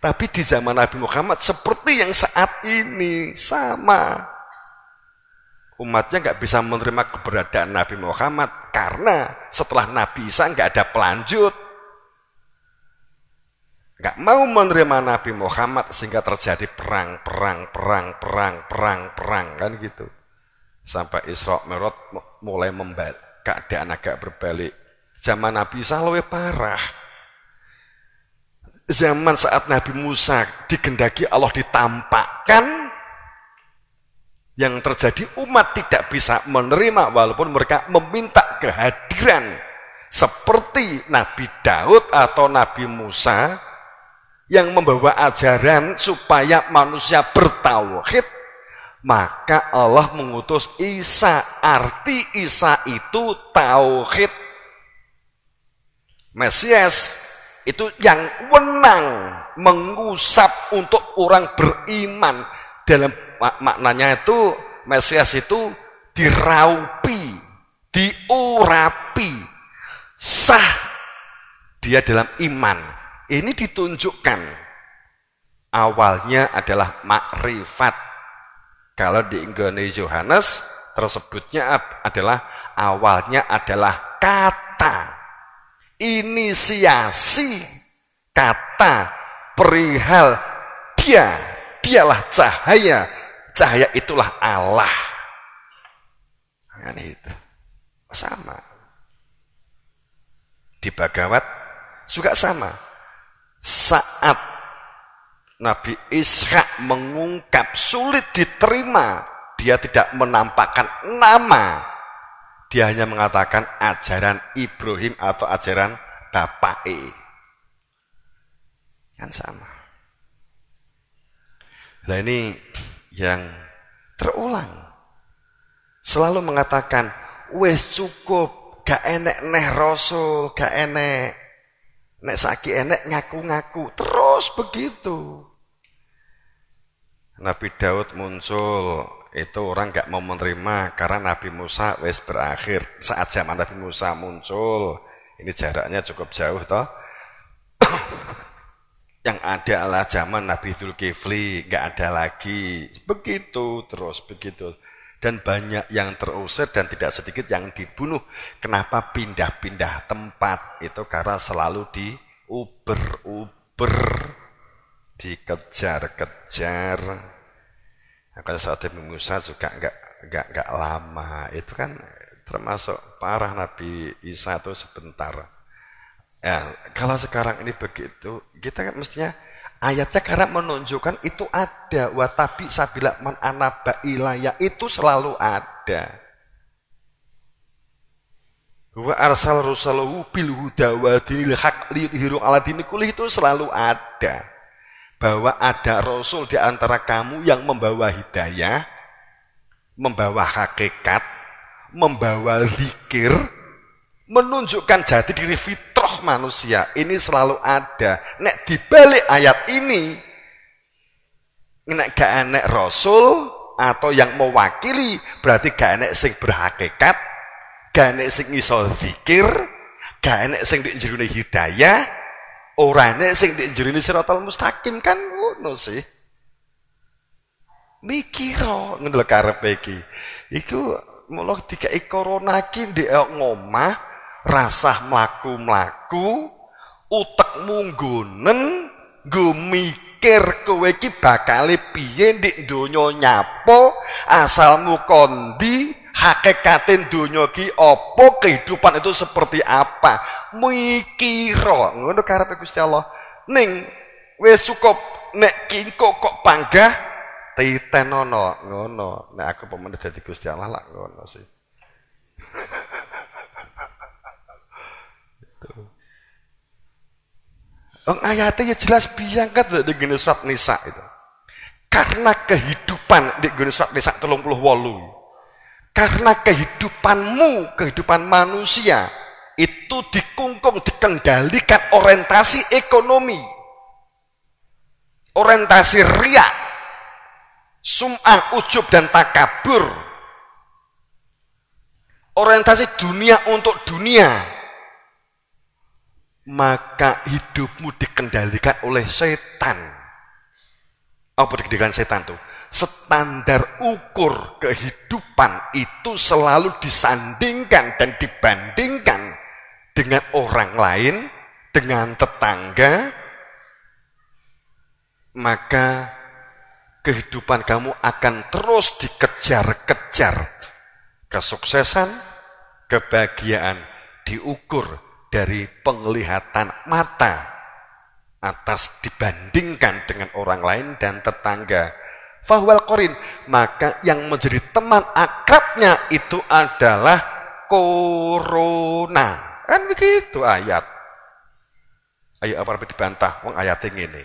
Tapi di zaman Nabi Muhammad seperti yang saat ini sama. Umatnya nggak bisa menerima keberadaan Nabi Muhammad karena setelah Nabi Isa nggak ada pelanjut. Nggak mau menerima Nabi Muhammad sehingga terjadi perang kan gitu. Sampai Isra Mi'raj mulai keadaan agak berbalik. Zaman Nabi Isa lebih parah. Zaman saat Nabi Musa digendaki Allah ditampakkan, yang terjadi umat tidak bisa menerima walaupun mereka meminta kehadiran. Seperti Nabi Daud atau Nabi Musa yang membawa ajaran supaya manusia bertauhid, Maka Allah mengutus Isa. Arti Isa itu tauhid. Mesias itu yang wenang mengusap untuk orang beriman. Dalam maknanya itu Mesias itu diraupi, diurapi, sah dia dalam iman. Ini ditunjukkan awalnya adalah makrifat. Kalau di Inggris Yohanes tersebutnya adalah awalnya adalah kata, inisiasi kata perihal dialah cahaya, cahaya itulah Allah. Kan itu sama. Di Bhagavad juga sama. Saat Nabi Ishak mengungkap sulit diterima, dia tidak menampakkan nama, dia hanya mengatakan ajaran Ibrahim atau ajaran Bapak kan sama. Nah ini yang terulang, selalu mengatakan wes cukup, gak enek neh Rasul, gak enek nek saiki enek ngaku-ngaku, terus begitu. Nabi Daud muncul, itu orang gak mau menerima karena Nabi Musa wes berakhir. Saat zaman Nabi Musa muncul, ini jaraknya cukup jauh toh. Yang ada adalah zaman Nabi Dzulkifli, gak ada lagi. Begitu terus begitu. Dan banyak yang terusir dan tidak sedikit yang dibunuh. Kenapa pindah-pindah tempat? Itu karena selalu diuber-uber, dikejar-kejar. Kalau saat Nabi Musa juga enggak lama. Itu kan termasuk parah. Nabi Isa itu sebentar. Ya, kalau sekarang ini begitu, kita kan mestinya ayatnya karena menunjukkan itu ada. Wa tabi sabila man anaba ilaya, itu selalu ada. Wa arsal rusulahu bil huda wa dinil haq liyudhiru ala dini kulli, itu selalu ada. Bahwa ada rasul di antara kamu yang membawa hidayah, membawa hakikat, membawa zikir, menunjukkan jati diri fitrah manusia. Ini selalu ada. Nek dibalik ayat ini, nek gak enek rasul atau yang mewakili, berarti gak enek sing berhakikat, gak enek sing iso zikir, gak enek sing diinjiluni hidayah, ora enek sing diinjiluni siratal mustaqim. Kan ngono sih. Mikiro ngono lho karepe iki. Iku mulo dikai corona iki ndek ngomah, rasah mlaku-mlaku, utekmu nggonen, nggo mikir kowe iki bakale piye ndek donya nyapo, asalmu kondi, hakikate donya ki apa, kehidupan itu seperti apa. Mikira ngono karepe Gusti Allah. Ning wis cukup nek kingko kok panggah titenono ngono. Nek aku pemenang dadi Gusti Allah lak ngono sih. Ayatnya jelas biangkat di gini surat Nisa itu. Karena kehidupan di gini surat Nisa 38. Karena kehidupanmu, kehidupan manusia itu dikungkung, dikendalikan orientasi ekonomi, orientasi riya, sum'ah, ujub dan takabur, orientasi dunia untuk dunia. Maka hidupmu dikendalikan oleh setan. Apa dikendalikan setan tuh? Standar ukur kehidupan itu selalu disandingkan dan dibandingkan dengan orang lain, dengan tetangga. Maka kehidupan kamu akan terus dikejar-kejar. Kesuksesan, kebahagiaan diukur dari penglihatan mata atas dibandingkan dengan orang lain dan tetangga. Fahwal qarin, maka yang menjadi teman akrabnya itu adalah corona. Kan begitu ayat. Ayo apa dibantah wong ayatnya ngene.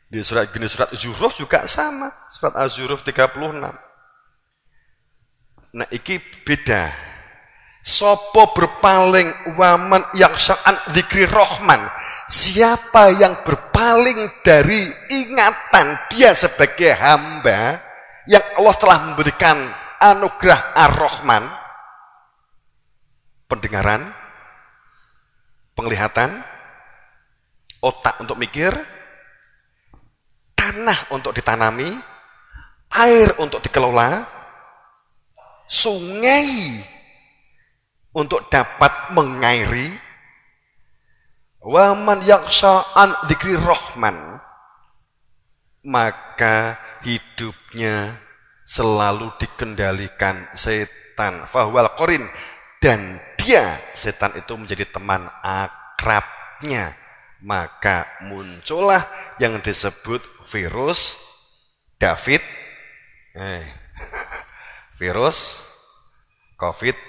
Di surat gini, surat Zuhruf juga sama, surat Az-Zuhruf 36. Nah iki beda. Sopo berpaling waman yang sya'an dzikri rahman. Siapa yang berpaling dari ingatan dia sebagai hamba yang Allah telah memberikan anugerah Ar-Rahman, pendengaran, penglihatan, otak untuk mikir, tanah untuk ditanami, air untuk dikelola, sungai untuk dapat mengairi, waman yaksha'an dzikri rahman, maka hidupnya selalu dikendalikan setan, fahuwal qarin, dan dia setan itu menjadi teman akrabnya, maka muncullah yang disebut virus David, virus COVID-19.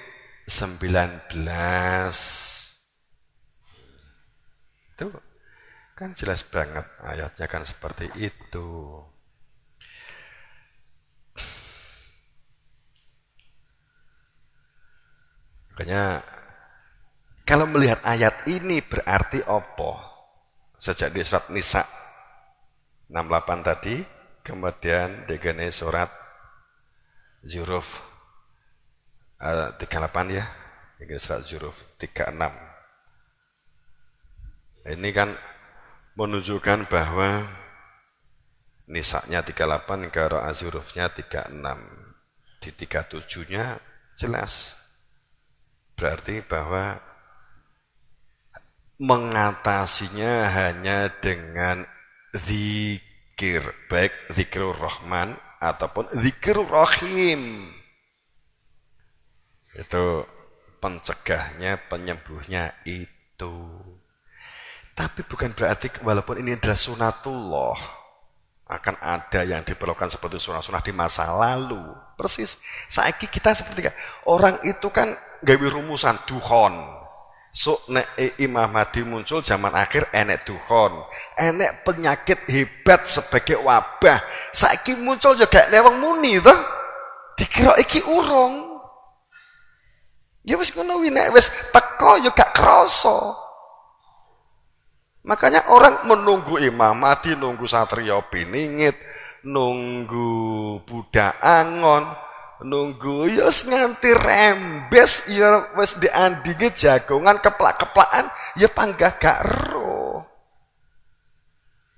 Itu kan jelas banget ayatnya kan seperti itu. Makanya kalau melihat ayat ini berarti apa? Sejak di surat Nisa 68 tadi, kemudian digene surat Zuhruf 38 ya, digene surat Zuhruf 36. Ini kan menunjukkan bahwa Nisa-nya 38, karo Az-Zuhrufnya 36. Di 37-nya jelas. Berarti bahwa mengatasinya hanya dengan zikir, baik zikrul rahman ataupun zikrul rahim. Itu pencegahnya, penyembuhnya itu. Tapi bukan berarti walaupun ini adalah sunatullah, akan ada yang diperlukan seperti sunah-sunah di masa lalu. Persis. Saiki kita seperti orang itu kan gawe rumusan dukhon. So nek Imam Mahdi muncul zaman akhir enek dukhon, enek penyakit hebat sebagai wabah. Saiki muncul juga nek wong muni toh. Dikira iki urung. Ya wis ngono wi nek wis teko ya gak krasa. Makanya orang menunggu Imam Mahdi, nunggu Satrio Piningit, nunggu Buddha Angon, nunggu ya nganti rembes ya wis diandingi jagongan keplak-keplakan ya panggah gak ero.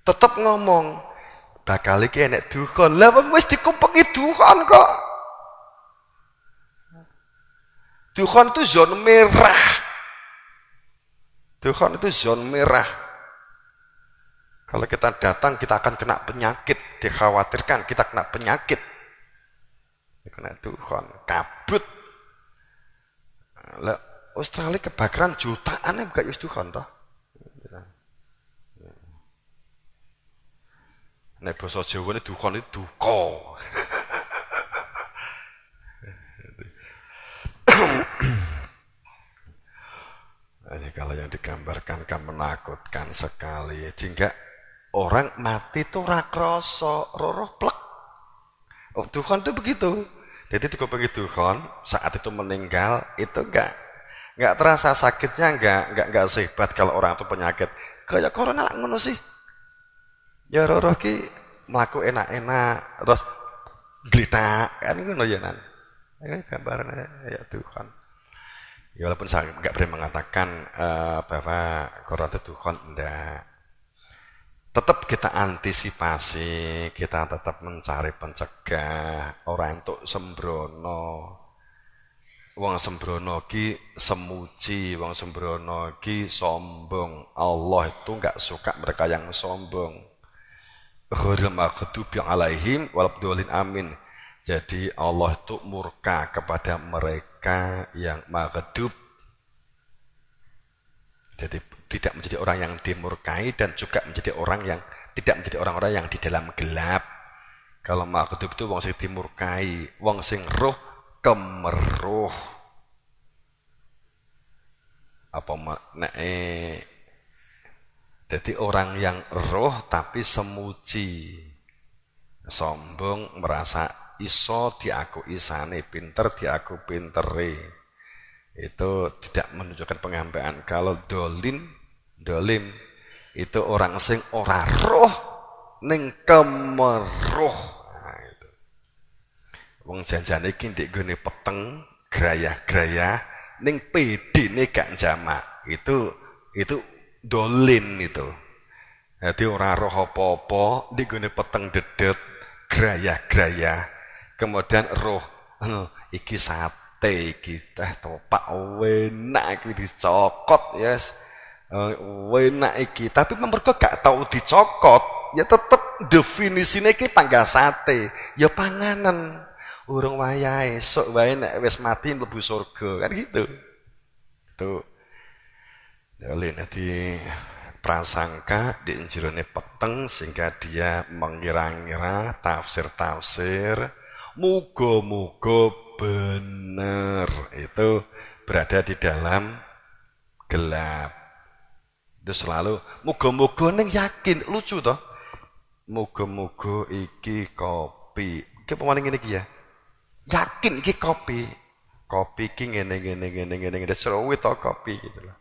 Tetep ngomong bakal iki enek dukhon. Lah wis dikumpengi dukhon kok. Dukhon itu zona merah. Dukhon itu zona merah. Kalau kita datang, kita akan kena penyakit. Dikhawatirkan kita kena penyakit. Kena dukhon, kabut. Lah, Australia kebakaran jutaan ya bukan dukhon toh. Nek basa Jawa ini dukhon itu duka. Ini kalau yang digambarkan kan menakutkan sekali. Sehingga orang mati itu rakrasa, roh plek. Oh, dukhon itu begitu. Jadi dikupengi dukhon saat itu meninggal itu enggak terasa sakitnya, enggak sehebat kalau orang itu penyakit. Kayak corona lah ngono sih. Ya roh ki mlaku enak-enak terus glita kan ngono ya nan. Gambarannya ya dukhon. Ya walaupun saya enggak berani mengatakan bahwa corona itu dukhon enggak. Tetap kita antisipasi, kita tetap mencari pencegah. Orang untuk sembrono, wong sembrono ki semuji, wong sembrono ki sombong. Allah itu enggak suka mereka yang sombong. Ghairil maghdubi alaihim waladdallin amin. Jadi Allah itu murka kepada mereka yang maghdub. Jadi tidak menjadi orang yang dimurkai dan juga menjadi orang yang tidak menjadi orang-orang yang di dalam gelap. Kalau maghdub itu wong sing dimurkai, wong sing roh kemeruh. apa nek jadi orang yang roh tapi semuci, sombong, merasa iso diaku isane, pinter diaku pintere, itu tidak menunjukkan pengampian. Kalau dolim itu orang sing ora roh ning kemeruh. Nah, itu. Wong janjane iki ndek gone peteng, grayah-grayah ning pedine gak jamak. Itu dolin itu. Jadi ora roh apa-apa, ndek gone peteng dedet, grayah-grayah. Kemudian roh iki sate iki teh topak enak iki dicokot yes. Enak iki tapi mergo gak tau dicokot ya tetep definisine iki panggah sate ya panganan urung wayahe esuk wae nek wis mati mlebu surga kan gitu tuh dalem di prasangka di jerone peteng sehingga dia mengira-ngira tafsir-tafsir muga-muga bener itu berada di dalam gelap. Itu selalu muga-muga ning yakin lucu toh. Muga-muga iki kopi. Iki pemaning ngene iki ya. Yakin iki kopi. Kopi iki ngene seruwi to kopi gitu loh.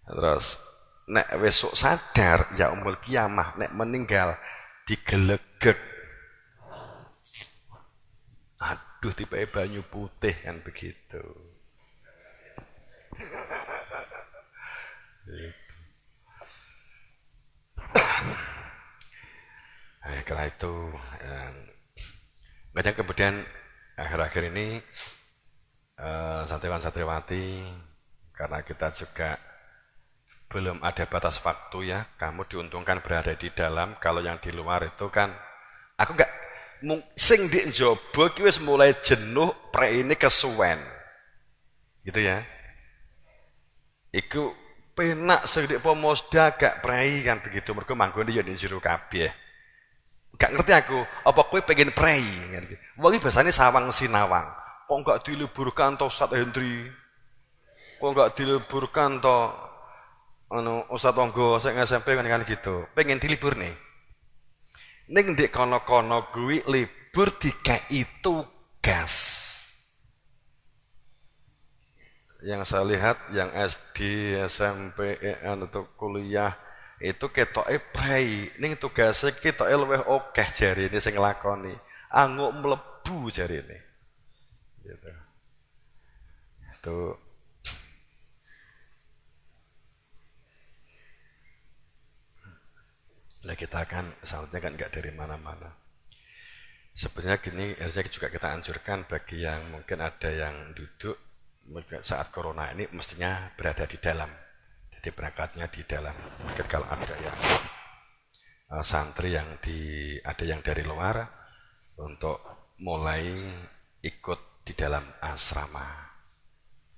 Terus nek besok sadar ya umul kiamah nek meninggal digelegek. Aduh tipe banyu putih kan begitu. Karena itu banyak kemudian akhir-akhir ini santriwan-santriwati karena kita juga belum ada batas waktu ya, kamu diuntungkan berada di dalam, kalau yang di luar itu kan aku enggak sing di njaba ki wis mulai jenuh pre ini kesuwen gitu ya. Iku penak sing di Pomosda gak prei kan begitu mergo manggone ya ning jero kabeh. Gak ngerti aku, apa kowe pengen prei kan gitu. Wong iki basane sawang sinawang. Kok gak diliburkan to Ustaz Hendri? Kok gak diliburkan to Ustaz Tonggo sing SMP kan gitu. Pengen dilibur nih. Ning ndek kono-kono kuwi libur dikei tugas. Yang saya lihat yang SD, SMP, atau kuliah itu ketoke prei ning tugase ketoke luwih akeh jarine sing nglakoni. Anguk mlebu jarine. Gitu. Itu lah kita kan salatnya kan enggak dari mana-mana. Sebenarnya gini harusnya juga kita anjurkan bagi yang mungkin ada yang duduk saat corona ini mestinya berada di dalam. Jadi berangkatnya di dalam. Mungkin kalau ada yang santri yang ada yang dari luar untuk mulai ikut di dalam asrama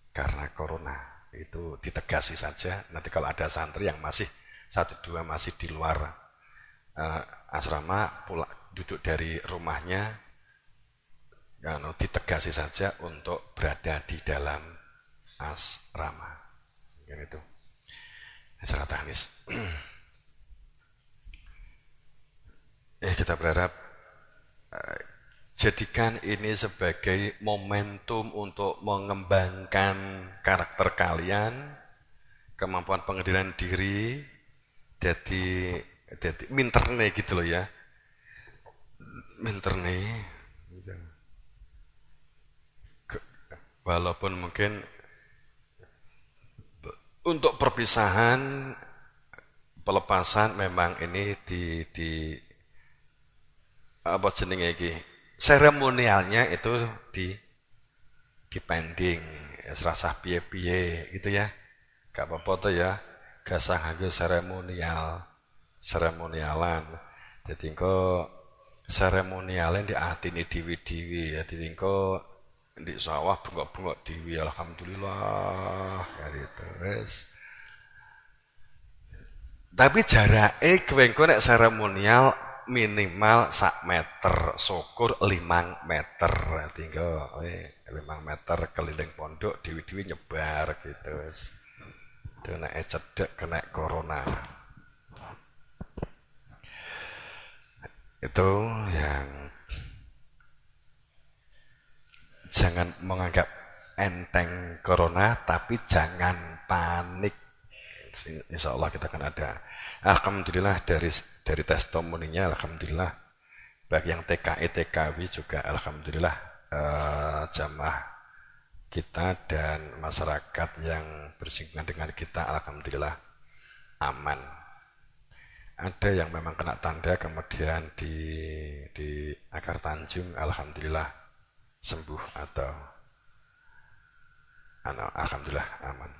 karena corona itu ditegasi saja. Nanti kalau ada santri yang masih 1-2 masih di luar asrama duduk dari rumahnya ditegasi saja untuk berada di dalam asrama kan itu secara teknis. Kita berharap jadikan ini sebagai momentum untuk mengembangkan karakter kalian, kemampuan pengendalian diri, jadi minterne gitu loh ya, minterne walaupun mungkin untuk perpisahan pelepasan memang ini di apa jenenge iki seremonialnya itu di pending serasa piye-piye gitu ya gak apa-apa tuh ya gasah nganggo seremonialan jadi engko seremonialen di atine diwi-diwi ya jadi engko di sawah bengok-bengok diwi alhamdulillah ya gitu wes. Tapi jarake kowe engko nek seremonial minimal 1 meter syukur 5 meter tinggal 5 meter keliling pondok diwi-diwi nyebar gitu wes. Kena cedek, kena corona. Itu yang jangan menganggap enteng corona, tapi jangan panik. Insya Allah kita akan ada. Alhamdulillah dari testimoninya, alhamdulillah bagi yang TKI TKW juga alhamdulillah jamaah kita dan masyarakat yang bersinggungan dengan kita alhamdulillah aman. Ada yang memang kena tanda kemudian di Akar Tanjung alhamdulillah sembuh atau alhamdulillah aman.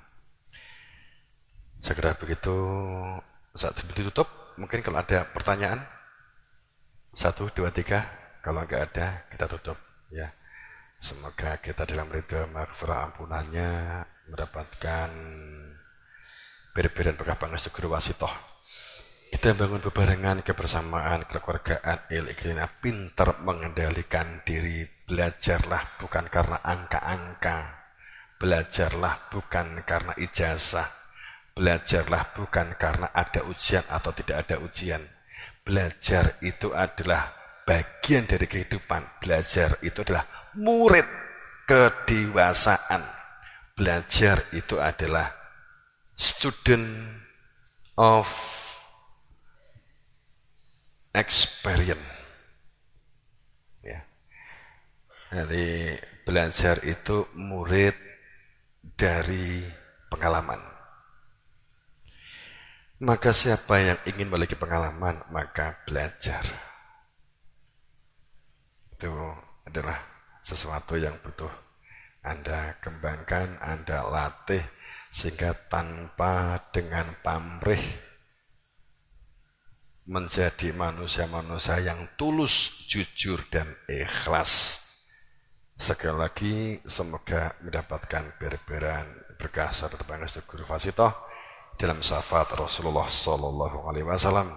Segera begitu saat ditutup, mungkin kalau ada pertanyaan 1, 2, 3, kalau nggak ada kita tutup ya. Semoga kita dalam ridha maghfirah ampunannya mendapatkan beri-berian berkah pangestu guru wasitoh. Kita bangun bebarengan kebersamaan, kekeluargaan, ikhlas, pintar mengendalikan diri. Belajarlah bukan karena angka-angka, belajarlah bukan karena ijazah, belajarlah bukan karena ada ujian atau tidak ada ujian. Belajar itu adalah bagian dari kehidupan. Belajar itu adalah murid kedewasaan. Belajar itu adalah student of experience. Ya. Jadi belajar itu murid dari pengalaman. Maka siapa yang ingin memiliki pengalaman, maka belajar. Itu adalah sesuatu yang butuh Anda kembangkan, Anda latih, sehingga tanpa dengan pamrih menjadi manusia-manusia yang tulus, jujur, dan ikhlas. Sekali lagi, semoga mendapatkan beri-berian berkah sahabat pangestu guru fasitoh dalam syafaat Rasulullah sallallahu alaihi wasallam.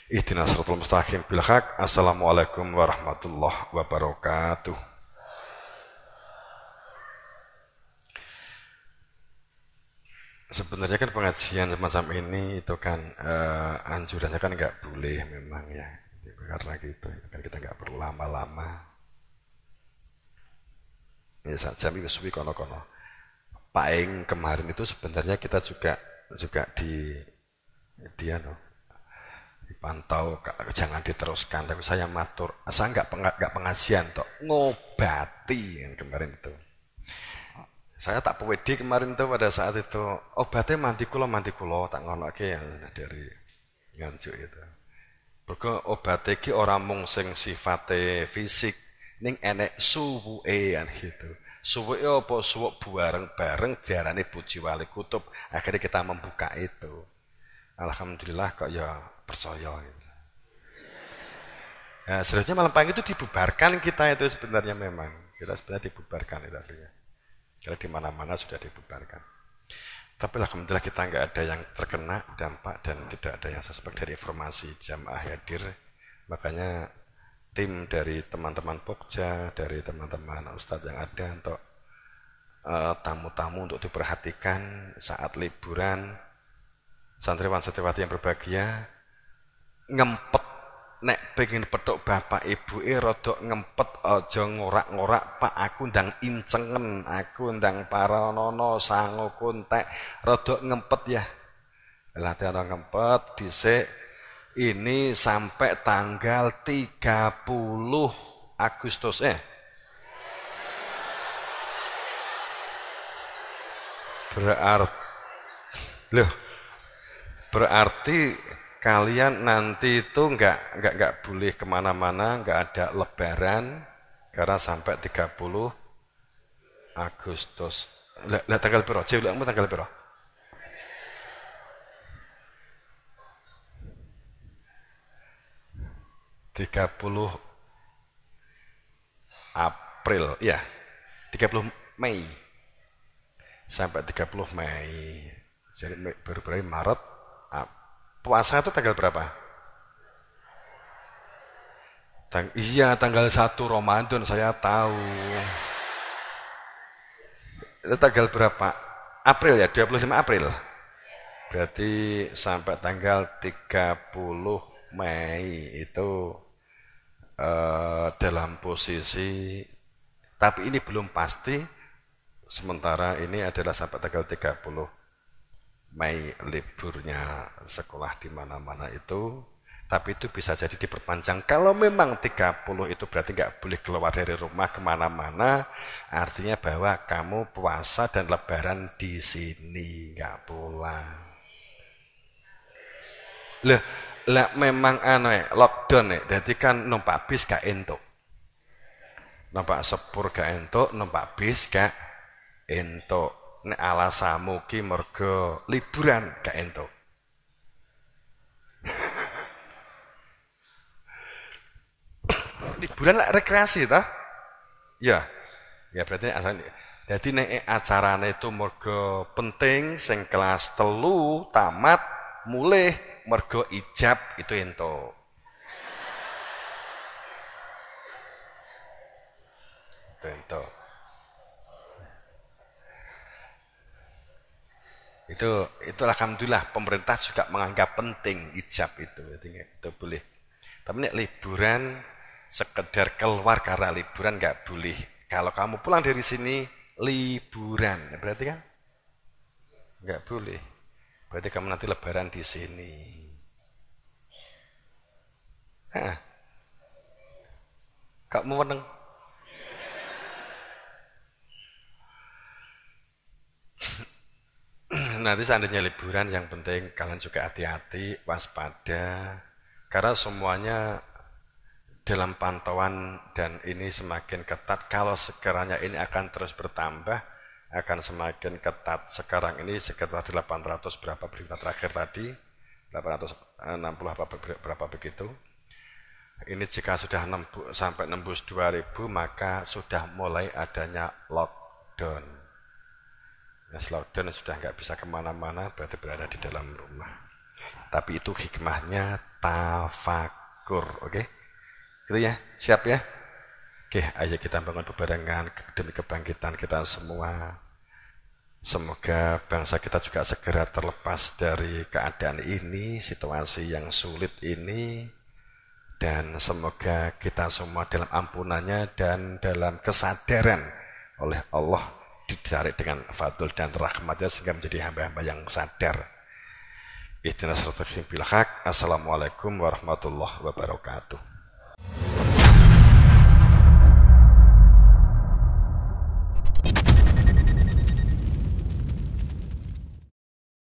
Ihdinas siratal mustaqim bil haq. Assalamualaikum warahmatullahi wabarakatuh. Sebenarnya kan pengajian semacam ini itu kan anjurannya kan nggak boleh memang ya. Karena gitu kan kita nggak perlu lama-lama. Ya saja suwi kono-kono. Paling kemarin itu sebenarnya kita juga dipantau, jangan diteruskan, tapi saya matur, saya nggak pengajian toh, ngobati yang kemarin itu. Saya tak pwede kemarin itu pada saat itu obatnya mandi kulo tak ngonoke ya dari nganjuk itu. Mergo obatnya ki ora mung sing sifate fisik, ning enek suwuke kan gitu. Suwuke apa suwuk bareng-bareng diarani puji wali kutub. Akhirnya kita membuka itu. Alhamdulillah kok ya percaya gitu. Nah, seharusnya malam pagi itu dibubarkan kita itu sebenarnya memang. Kita sebenarnya dibubarkan itu aslinya. Kalau di mana-mana sudah dibubarkan. Tapi alhamdulillah kita nggak ada yang terkena dampak dan tidak ada yang suspek dari informasi jamaah hadir. Makanya tim dari teman-teman Pokja, dari teman-teman Ustadz yang ada untuk tamu-tamu untuk diperhatikan saat liburan, santriwan santriwati yang berbahagia, ngempet nek pengen petuk bapak ibu rodok ngempet aja ngorak-ngorak Pak, aku ndang incengen, aku ndang paranono sango kontek rodok ngempet ya. Latihan ngempet dhisik ini sampai tanggal 30 Agustus berarti kalian nanti itu nggak boleh kemana-mana, nggak ada lebaran karena sampai 30 Agustus. Lah tanggal piro? Cewekmu tanggal piro? April, ya, 30 Mei sampai 30 Mei. Jadi baru Maret. Puasa itu tanggal berapa? Iya, tanggal 1 Ramadan saya tahu. Itu tanggal berapa? April ya, 25 April. Berarti sampai tanggal 30 Mei itu dalam posisi, tapi ini belum pasti, sementara ini adalah sampai tanggal 30 Mei liburnya sekolah di mana-mana itu, tapi itu bisa jadi diperpanjang. Kalau memang 30 itu berarti nggak boleh keluar dari rumah kemana-mana, artinya bahwa kamu puasa dan lebaran di sini, nggak pulang. Lah, lah memang lockdown ya, jadi kan numpak bis gak entuk. Numpak sepur gak entuk, numpak bis gak entuk. Nek alasanmu ki mergo liburan gak entuk. Liburan lah rekreasi toh? Ya. Ya berarti asal. Jadi nek acarane itu mergo penting sing kelas 3 tamat mulih mergo ijab itu entuk. Itu entuk. Itu alhamdulillah pemerintah juga menganggap penting ijab itu. Jadi itu boleh. Tapi nek liburan sekedar keluar karena liburan nggak boleh. Kalau kamu pulang dari sini liburan, berarti kan nggak boleh. Berarti kamu nanti lebaran di sini. Hah, kamu meneng. Nanti seandainya liburan yang penting kalian juga hati-hati, waspada. Karena semuanya dalam pantauan dan ini semakin ketat. Kalau sekiranya ini akan terus bertambah, akan semakin ketat. Sekarang ini sekitar 800 berapa berita terakhir tadi, 860 apa berapa begitu. Ini jika sudah sampai nembus 2000 maka sudah mulai adanya lockdown. Nah, lockdown sudah nggak bisa kemana-mana, berarti berada di dalam rumah. Tapi itu hikmahnya tafakur, oke? Gitu ya, siap ya? Oke, ayo kita bangun bebarengan demi kebangkitan kita semua. Semoga bangsa kita juga segera terlepas dari keadaan ini, situasi yang sulit ini. Dan semoga kita semua dalam ampunannya dan dalam kesadaran oleh Allah ditarik dengan fadl dan rahmatnya sehingga menjadi hamba-hamba yang sadar. Ihdinas siratal mustaqim bil haq. Assalamualaikum warahmatullahi wabarakatuh.